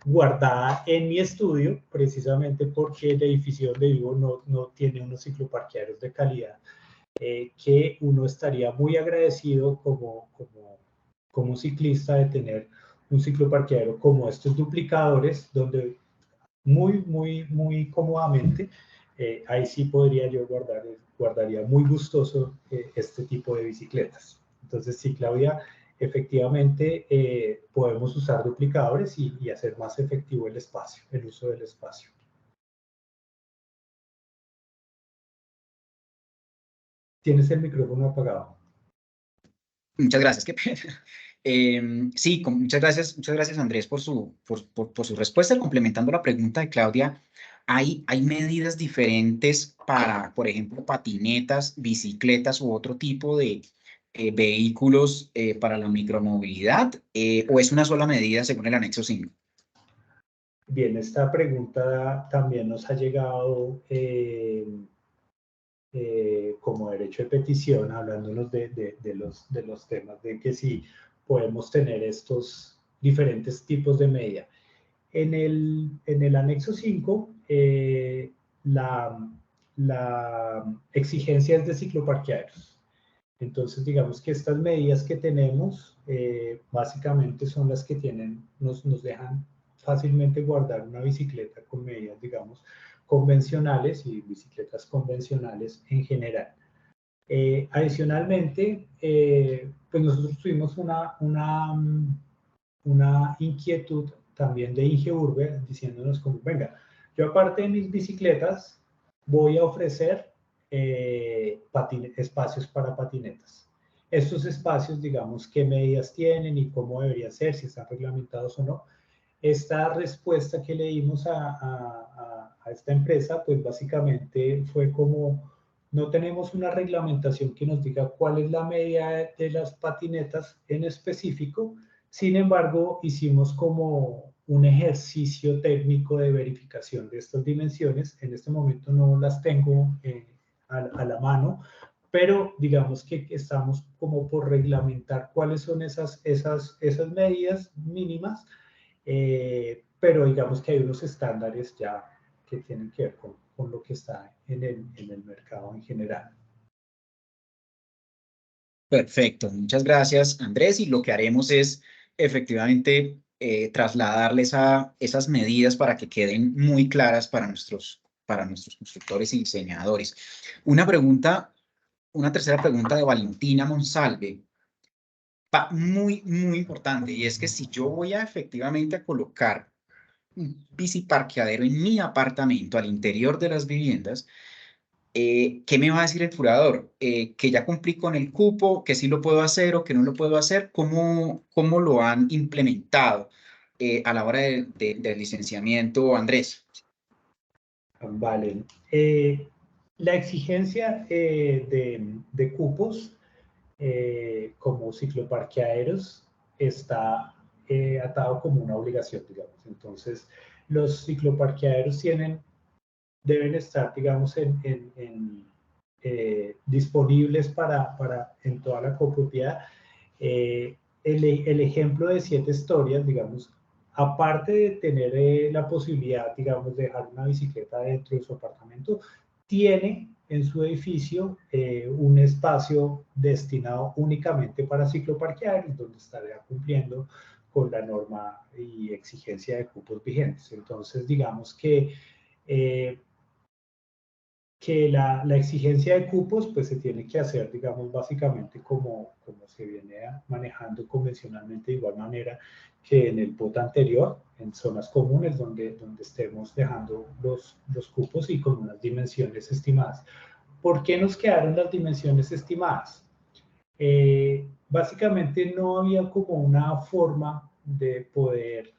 guardada en mi estudio, precisamente porque el edificio donde vivo no tiene unos cicloparqueaderos de calidad, que uno estaría muy agradecido como ciclista de tener un cicloparqueadero como estos duplicadores, donde muy cómodamente, ahí sí podría yo guardaría muy gustoso este tipo de bicicletas. Entonces, sí, Claudia, efectivamente podemos usar duplicadores y hacer más efectivo el espacio, el uso del espacio. Tienes el micrófono apagado. Muchas gracias, qué pena. Sí, muchas gracias Andrés por su respuesta. Complementando la pregunta de Claudia, ¿hay medidas diferentes para, por ejemplo, patinetas, bicicletas u otro tipo de vehículos para la micromovilidad? ¿O es una sola medida según el anexo 5? Bien, esta pregunta también nos ha llegado como derecho de petición, hablándonos de los temas de que si podemos tener estos diferentes tipos de medida. En el anexo 5, la exigencia es de cicloparqueaderos. Entonces, digamos que estas medidas que tenemos, básicamente son las que nos dejan fácilmente guardar una bicicleta con medidas, digamos, convencionales y bicicletas convencionales en general. Adicionalmente, pues nosotros tuvimos una inquietud también de Ingeurbe diciéndonos como, venga, yo aparte de mis bicicletas voy a ofrecer espacios para patinetas. Estos espacios, digamos, qué medidas tienen y cómo debería ser, si están reglamentados o no. Esta respuesta que le dimos a esta empresa, pues básicamente fue como, no tenemos una reglamentación que nos diga cuál es la medida de las patinetas en específico. Sin embargo, hicimos como un ejercicio técnico de verificación de estas dimensiones. En este momento no las tengo a la mano, pero digamos que estamos como por reglamentar cuáles son esas medidas mínimas, pero digamos que hay unos estándares ya que tienen que ver con lo que está en el mercado en general. Perfecto, muchas gracias, Andrés. Y lo que haremos es efectivamente trasladarles a esas medidas para que queden muy claras para nuestros constructores y diseñadores. Una tercera pregunta de Valentina Monsalve, muy importante, y es que si yo voy a efectivamente a colocar un biciparqueadero en mi apartamento al interior de las viviendas, ¿qué me va a decir el curador? ¿Que ya cumplí con el cupo, que sí lo puedo hacer o que no lo puedo hacer? ¿Cómo lo han implementado a la hora del licenciamiento, Andrés? Vale. La exigencia de cupos como cicloparqueaderos está atado como una obligación, digamos. Entonces, los cicloparqueaderos deben estar, digamos, disponibles en toda la copropiedad. El ejemplo de 7 historias, digamos, aparte de tener la posibilidad, digamos, de dejar una bicicleta dentro de su apartamento, tiene en su edificio un espacio destinado únicamente para cicloparqueaderos, donde estaría cumpliendo con la norma y exigencia de cupos vigentes. Entonces, digamos que la exigencia de cupos pues se tiene que hacer, digamos, básicamente como se viene manejando convencionalmente, de igual manera que en el POT anterior, en zonas comunes donde estemos dejando los cupos y con unas dimensiones estimadas. ¿Por qué nos quedaron las dimensiones estimadas? Básicamente no había como una forma de poder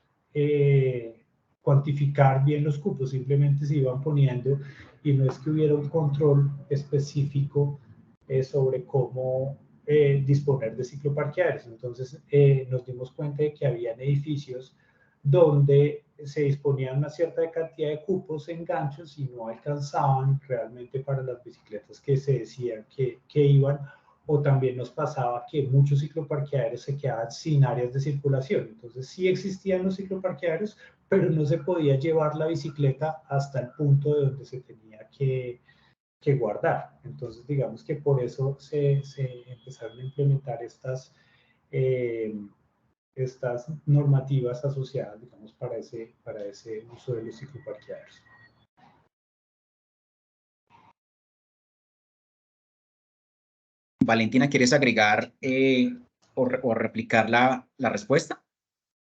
cuantificar bien los cupos, simplemente se iban poniendo y no es que hubiera un control específico sobre cómo disponer de cicloparqueaderos. Entonces nos dimos cuenta de que habían edificios donde se disponía una cierta cantidad de cupos en ganchos y no alcanzaban realmente para las bicicletas que se decían que iban, o también nos pasaba que muchos cicloparqueaderos se quedaban sin áreas de circulación. Entonces sí existían los cicloparqueaderos, pero no se podía llevar la bicicleta hasta el punto de donde se tenía que guardar. Entonces digamos que por eso se empezaron a implementar estas normativas asociadas, digamos, para ese uso de los cicloparqueaderos. Valentina, ¿quieres agregar o replicar la respuesta?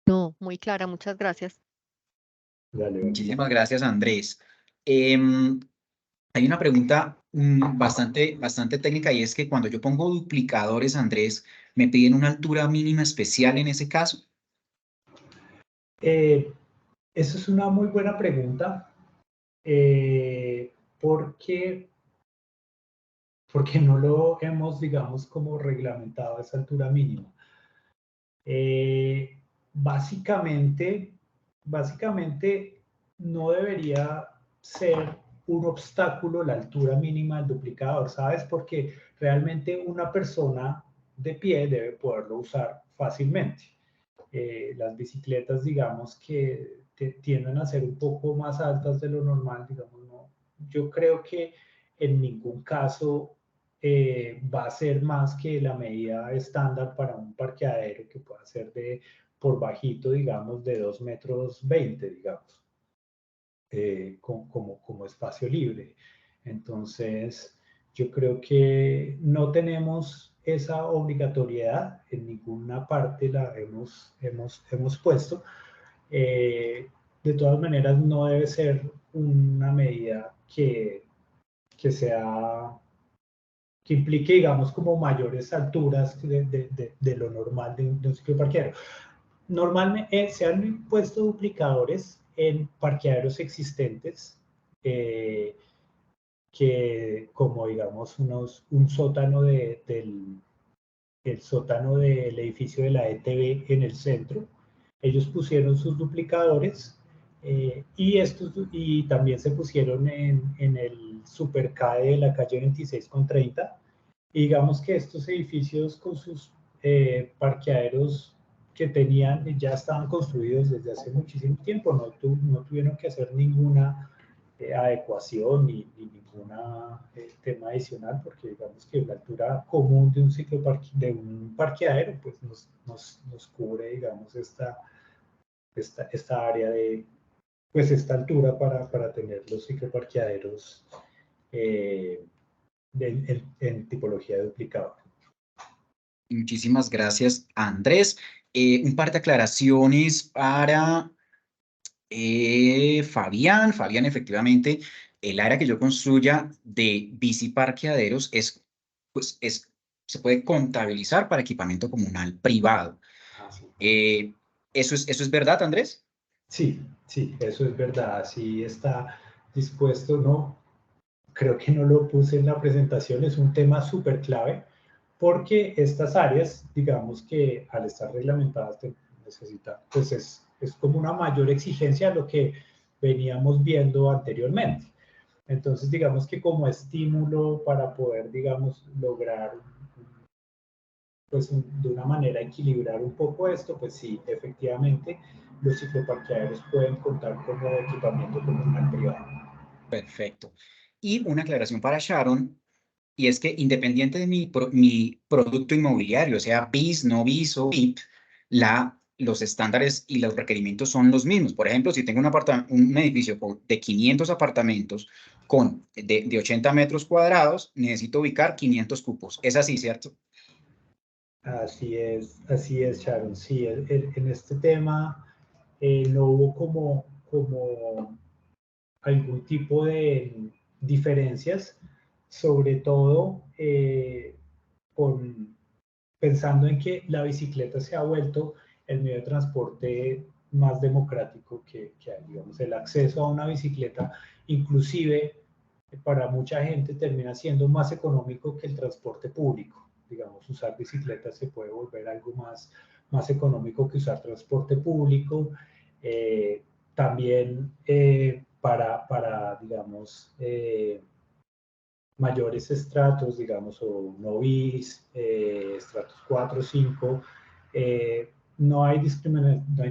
No, muy clara, muchas gracias. Dale, Muchísimas gracias, Andrés. Hay una pregunta bastante técnica, y es que cuando yo pongo duplicadores, Andrés, ¿me piden una altura mínima especial en ese caso? Esa es una muy buena pregunta, porque no lo hemos, digamos, como reglamentado a esa altura mínima. Básicamente no debería ser un obstáculo la altura mínima del duplicador, ¿sabes? Porque realmente una persona de pie debe poderlo usar fácilmente. Las bicicletas, digamos que tienden a ser un poco más altas de lo normal, digamos, no. Yo creo que en ningún caso va a ser más que la medida estándar para un parqueadero, que pueda ser por bajito, digamos, de 2,20 m, digamos, como espacio libre. Entonces, yo creo que no tenemos esa obligatoriedad, en ninguna parte la hemos puesto. De todas maneras, no debe ser una medida que implique, digamos, como mayores alturas de lo normal de un ciclo parqueadero. Normalmente se han puesto duplicadores en parqueaderos existentes, que como digamos un sótano el sótano del edificio de la ETB en el centro. Ellos pusieron sus duplicadores y también se pusieron en el Supercade de la calle 26/30. Y digamos que estos edificios con sus parqueaderos que tenían ya estaban construidos desde hace muchísimo tiempo, no tuvieron que hacer ninguna adecuación ni ningún tema adicional, porque digamos que la altura común de un ciclo de un parqueadero pues nos cubre, digamos, esta área pues esta altura para tener los cicloparqueaderos en tipología de duplicado. Muchísimas gracias, Andrés. Un par de aclaraciones para Fabián. Fabián, efectivamente, el área que yo construya de biciparqueaderos se puede contabilizar para equipamiento comunal privado. Sí. ¿Eso es verdad, Andrés? Sí, eso es verdad. Así está dispuesto, ¿no? Creo que no lo puse en la presentación, es un tema súper clave, porque estas áreas, digamos que al estar reglamentadas, pues es como una mayor exigencia a lo que veníamos viendo anteriormente. Entonces, digamos que como estímulo para poder, digamos, lograr, pues de una manera equilibrar un poco esto, pues sí, efectivamente, los cicloparqueaderos pueden contar como equipamiento comunal privado. Perfecto. Y una aclaración para Sharon, y es que independiente de mi producto inmobiliario, sea BIS, no BIS o BIP, los estándares y los requerimientos son los mismos. Por ejemplo, si tengo un edificio de 500 apartamentos de 80 metros cuadrados, necesito ubicar 500 cupos. Es así, ¿cierto? Así es, Sharon. Sí, en este tema no hubo como algún tipo de diferencias, sobre todo pensando en que la bicicleta se ha vuelto el medio de transporte más democrático que hay. Digamos, el acceso a una bicicleta, inclusive para mucha gente, termina siendo más económico que el transporte público. Digamos, usar bicicleta se puede volver algo más económico que usar transporte público. También para digamos, mayores estratos, digamos, o novis, estratos 4 o 5, no hay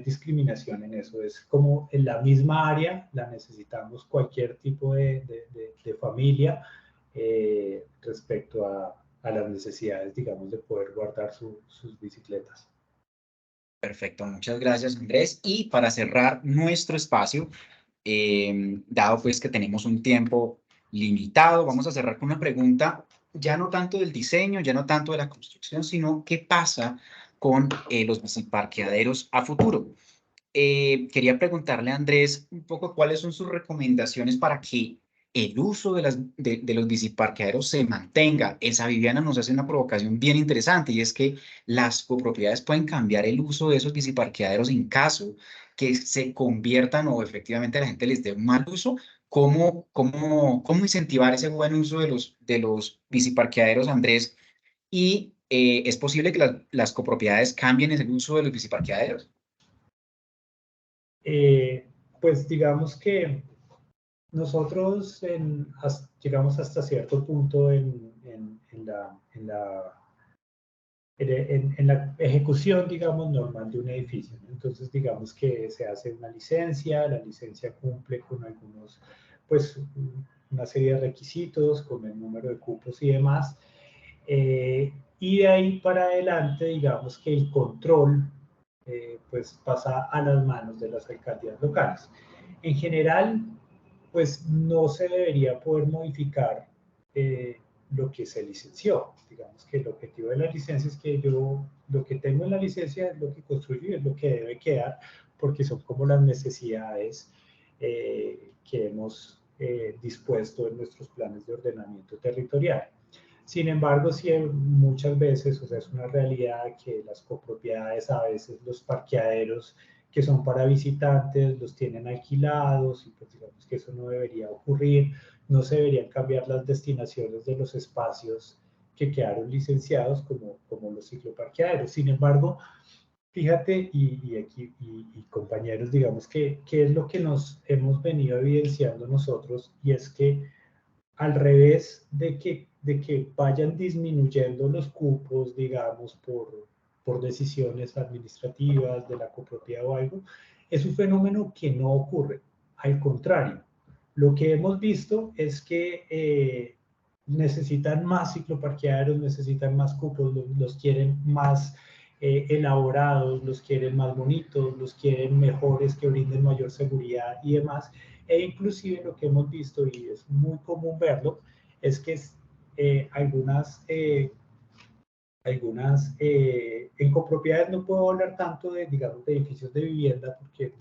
discriminación en eso. Es como en la misma área la necesitamos cualquier tipo de familia respecto a las necesidades, digamos, de poder guardar sus bicicletas. Perfecto, muchas gracias, Andrés. Y para cerrar nuestro espacio, dado pues que tenemos un tiempo limitado, vamos a cerrar con una pregunta, ya no tanto del diseño, ya no tanto de la construcción, sino qué pasa con los biciparqueaderos a futuro. Quería preguntarle a Andrés un poco cuáles son sus recomendaciones para que el uso de los biciparqueaderos se mantenga. Elsa Viviana nos hace una provocación bien interesante, y es que las copropiedades pueden cambiar el uso de esos biciparqueaderos en caso que se conviertan o efectivamente a la gente les dé un mal uso. ¿Cómo incentivar ese buen uso de los biciparqueaderos, Andrés? Y ¿es posible que las copropiedades cambien el uso de los biciparqueaderos? Pues digamos que nosotros llegamos hasta cierto punto en la en la ejecución, digamos, normal de un edificio, ¿no? Entonces, digamos que se hace una licencia, la licencia cumple con algunos, pues, una serie de requisitos, con el número de cupos y demás, y de ahí para adelante, digamos que el control, pues, pasa a las manos de las alcaldías locales. En general, pues, no se debería poder modificar lo que se licenció. Digamos que el objetivo de la licencia es que yo lo que tengo en la licencia es lo que construyo y es lo que debe quedar, porque son como las necesidades que hemos dispuesto en nuestros planes de ordenamiento territorial. Sin embargo, sí, muchas veces, o sea, es una realidad que las copropiedades, a veces los parqueaderos que son para visitantes, los tienen alquilados y pues digamos que eso no debería ocurrir, no se deberían cambiar las destinaciones de los espacios que quedaron licenciados como los cicloparqueaderos. Sin embargo, fíjate y compañeros, digamos que es lo que nos hemos venido evidenciando nosotros y es que al revés de que vayan disminuyendo los cupos, digamos, por decisiones administrativas de la copropiedad o algo, es un fenómeno que no ocurre. Al contrario, lo que hemos visto es que necesitan más cicloparqueaderos, necesitan más cupos, los quieren más elaborados, los quieren más bonitos, los quieren mejores, que brinden mayor seguridad y demás. E inclusive lo que hemos visto, y es muy común verlo, es que en copropiedades no puedo hablar tanto de, digamos, de edificios de vivienda, porque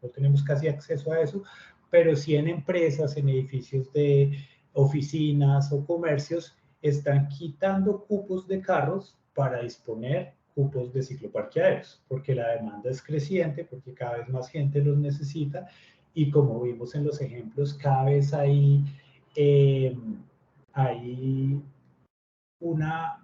no tenemos casi acceso a eso, pero sí en empresas, en edificios de oficinas o comercios, están quitando cupos de carros para disponer cupos de cicloparqueaderos, porque la demanda es creciente, porque cada vez más gente los necesita, y como vimos en los ejemplos, cada vez hay una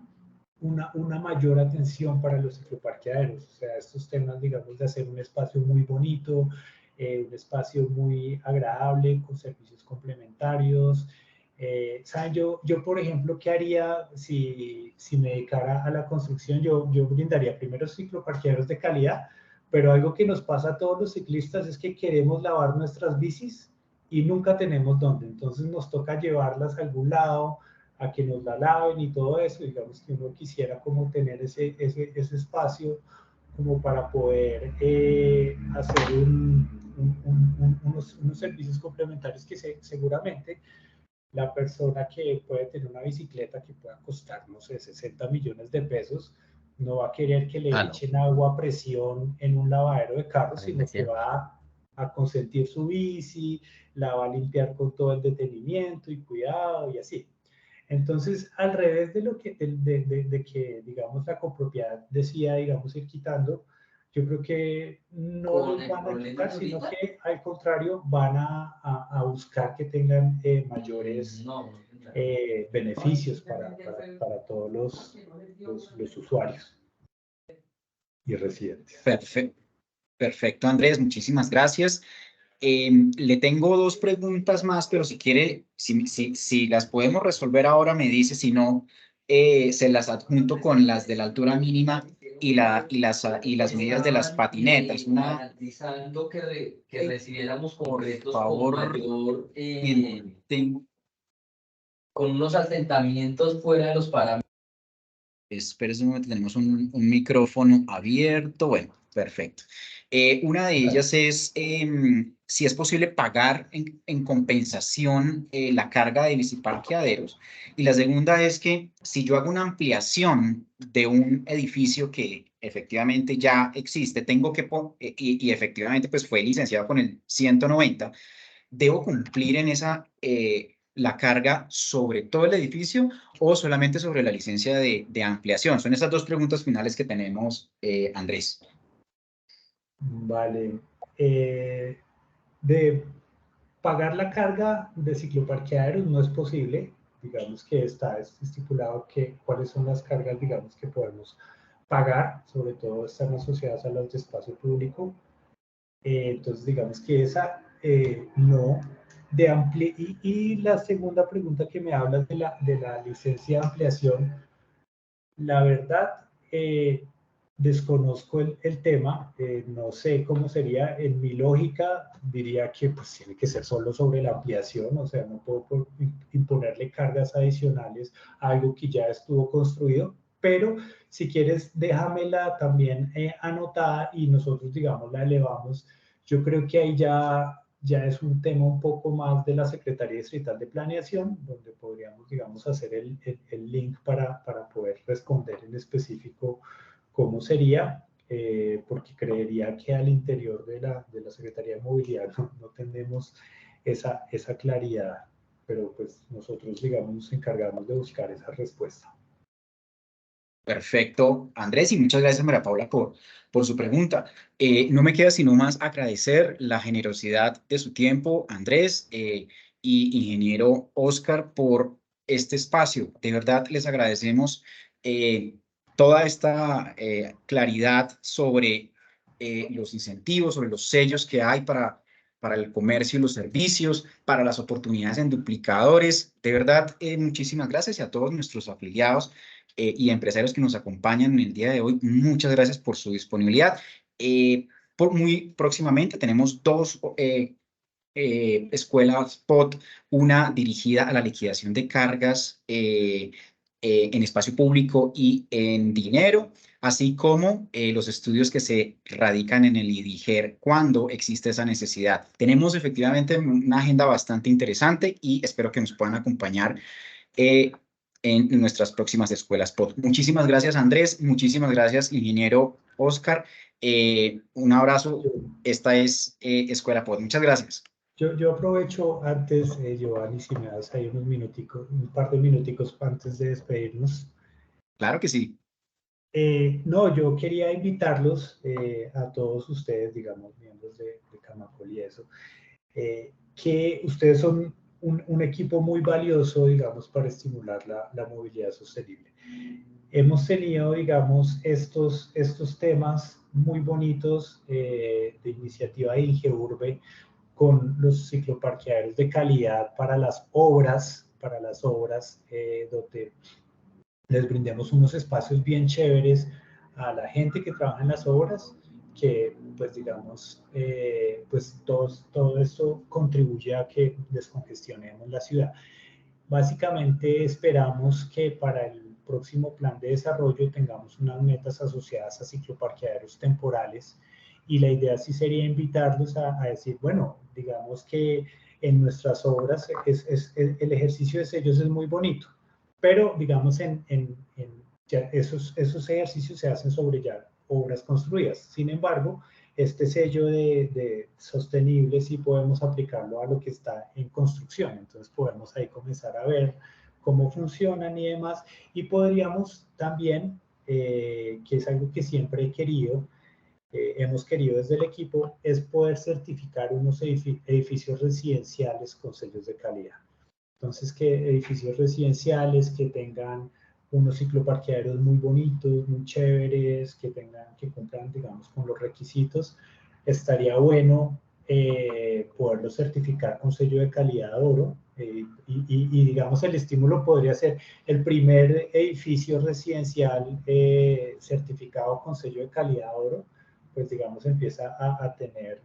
mayor atención para los cicloparqueaderos. O sea, estos temas, digamos, de hacer un espacio muy bonito, un espacio muy agradable, con servicios complementarios. ¿Saben? Yo, por ejemplo, ¿qué haría si me dedicara a la construcción? Yo brindaría primero cicloparqueaderos de calidad, pero algo que nos pasa a todos los ciclistas es que queremos lavar nuestras bicis y nunca tenemos dónde. Entonces nos toca llevarlas a algún lado, a que nos la laven y todo eso. Digamos que uno quisiera como tener ese espacio como para poder hacer unos servicios complementarios que seguramente la persona que puede tener una bicicleta que pueda costar, no sé, 60 millones de pesos, no va a querer que le echen agua a presión en un lavadero de carros, sino que va a consentir su bici, la va a limpiar con todo el detenimiento y cuidado y así. Entonces, al revés de lo de que, digamos, la copropiedad decía, digamos, ir quitando, yo creo que no los van a quitar, sino que al contrario van a buscar que tengan mayores beneficios para todos los usuarios y residentes. Perfecto, Andrés, muchísimas gracias. Le tengo dos preguntas más, pero si quiere, si las podemos resolver ahora, me dice, si no, se las adjunto con las de la altura mínima y las medidas de las patinetas. Garantizando que recibiéramos concretos favor, con mayor, tengo con unos asentamientos fuera de los parámetros. Espera un momento, tenemos un micrófono abierto. Bueno, perfecto. Una de ellas es si es posible pagar en compensación la carga de biciparqueaderos. Y la segunda es que si yo hago una ampliación de un edificio que efectivamente ya existe, tengo que y efectivamente pues fue licenciado con el 190, ¿debo cumplir en esa la carga sobre todo el edificio o solamente sobre la licencia de ampliación? Son esas dos preguntas finales que tenemos, Andrés. Vale. De pagar la carga de cicloparqueaderos no es posible. Digamos que está estipulado cuáles son las cargas, digamos, que podemos pagar, sobre todo están asociadas a las de espacio público. Entonces, digamos que esa no. Y la segunda pregunta que me hablas de la licencia de ampliación, La verdad, desconozco el tema, no sé cómo sería. En mi lógica diría que pues tiene que ser solo sobre la ampliación, o sea, no puedo imponerle cargas adicionales a algo que ya estuvo construido, pero si quieres déjamela también anotada y nosotros, digamos, la elevamos. Yo creo que ahí ya es un tema un poco más de la Secretaría Distrital de Planeación, donde podríamos, digamos, hacer el link para poder responder en específico cómo sería, porque creería que al interior de la Secretaría de Movilidad no tenemos esa claridad, pero pues nosotros, digamos, nos encargamos de buscar esa respuesta. Perfecto, Andrés, y muchas gracias, María Paula, por su pregunta. No me queda sino más agradecer la generosidad de su tiempo, Andrés, y ingeniero Oscar, por este espacio. De verdad, les agradecemos toda esta claridad sobre los incentivos, sobre los sellos que hay para el comercio y los servicios, para las oportunidades en duplicadores. De verdad, muchísimas gracias y a todos nuestros afiliados y empresarios que nos acompañan en el día de hoy. Muchas gracias por su disponibilidad. Muy próximamente tenemos dos escuelas POT, una dirigida a la liquidación de cargas en espacio público y en dinero, así como los estudios que se radican en el IDIGER cuando existe esa necesidad. Tenemos efectivamente una agenda bastante interesante y espero que nos puedan acompañar en nuestras próximas escuelas POT. Muchísimas gracias, Andrés. Muchísimas gracias, ingeniero Oscar. Un abrazo. Esta es Escuela POT. Muchas gracias. Yo aprovecho antes, Giovanni, si me das ahí unos minuticos, un par de minuticos antes de despedirnos. Claro que sí. No, yo quería invitarlos a todos ustedes, digamos, miembros de Camacol y eso, que ustedes son un equipo muy valioso, digamos, para estimular la movilidad sostenible. Hemos tenido, digamos, estos temas muy bonitos de iniciativa de Ingeurbe con los cicloparqueaderos de calidad para las obras, donde les brindemos unos espacios bien chéveres a la gente que trabaja en las obras, que pues digamos, pues todo esto contribuye a que descongestionemos la ciudad. Básicamente esperamos que para el próximo plan de desarrollo tengamos unas metas asociadas a cicloparqueaderos temporales y la idea sí sería invitarlos a decir, bueno, digamos que en nuestras obras el ejercicio de sellos es muy bonito, pero digamos esos ejercicios se hacen sobre ya obras construidas. Sin embargo, este sello de sostenible sí podemos aplicarlo a lo que está en construcción. Entonces podemos ahí comenzar a ver cómo funcionan y demás. Y podríamos también, que es algo que siempre he querido, hemos querido desde el equipo, es poder certificar unos edificios residenciales con sellos de calidad. Entonces, que edificios residenciales que tengan unos cicloparqueaderos muy bonitos, muy chéveres, que cumplan, digamos, con los requisitos, estaría bueno poderlos certificar con sello de calidad oro. Digamos, el estímulo podría ser el primer edificio residencial certificado con sello de calidad oro, pues digamos empieza a tener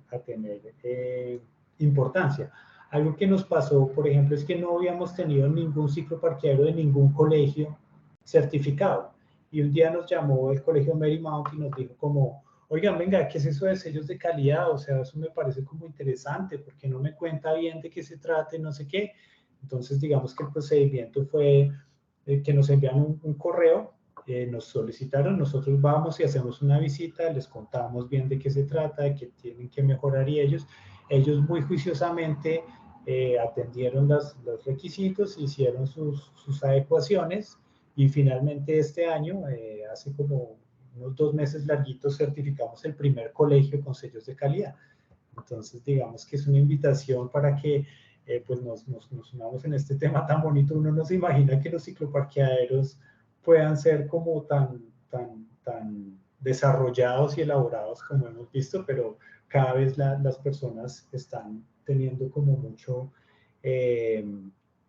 importancia. Algo que nos pasó, por ejemplo, es que no habíamos tenido ningún cicloparqueadero de ningún colegio certificado. Y un día nos llamó el colegio Marymount y nos dijo como, oigan, venga, ¿qué es eso de sellos de calidad? O sea, eso me parece como interesante, porque no me cuenta bien de qué se trata, no sé qué. Entonces, digamos que el procedimiento fue que nos envían un correo, nos solicitaron, nosotros vamos y hacemos una visita, les contamos bien de qué se trata, de qué tienen que mejorar y ellos muy juiciosamente atendieron los requisitos, hicieron sus adecuaciones y finalmente este año, hace como unos 2 meses larguitos, certificamos el primer colegio con sellos de calidad. Entonces, digamos que es una invitación para que pues nos unamos en este tema tan bonito. Uno no se imagina que los cicloparqueaderos puedan ser como tan desarrollados y elaborados como hemos visto, pero cada vez las personas están teniendo como mucho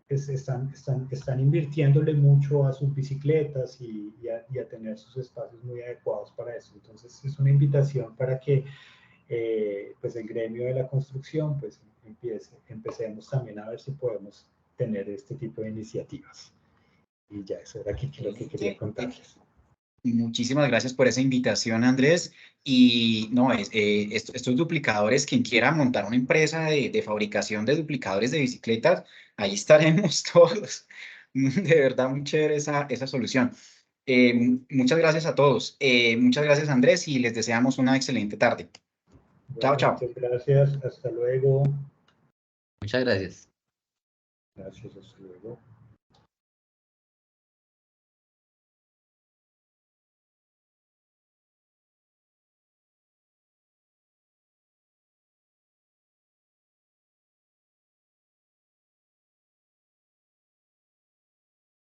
están invirtiéndole mucho a sus bicicletas y a tener sus espacios muy adecuados para eso. Entonces es una invitación para que pues el gremio de la construcción pues empecemos también a ver si podemos tener este tipo de iniciativas. Y ya, eso era lo que quería contarles. Muchísimas gracias por esa invitación, Andrés. Y no, estos duplicadores, quien quiera montar una empresa de fabricación de duplicadores de bicicletas, ahí estaremos todos. De verdad, muy chévere esa solución. Muchas gracias a todos. Muchas gracias, Andrés, y les deseamos una excelente tarde. Chao, chao. Muchas gracias. Hasta luego. Muchas gracias. Gracias, hasta luego.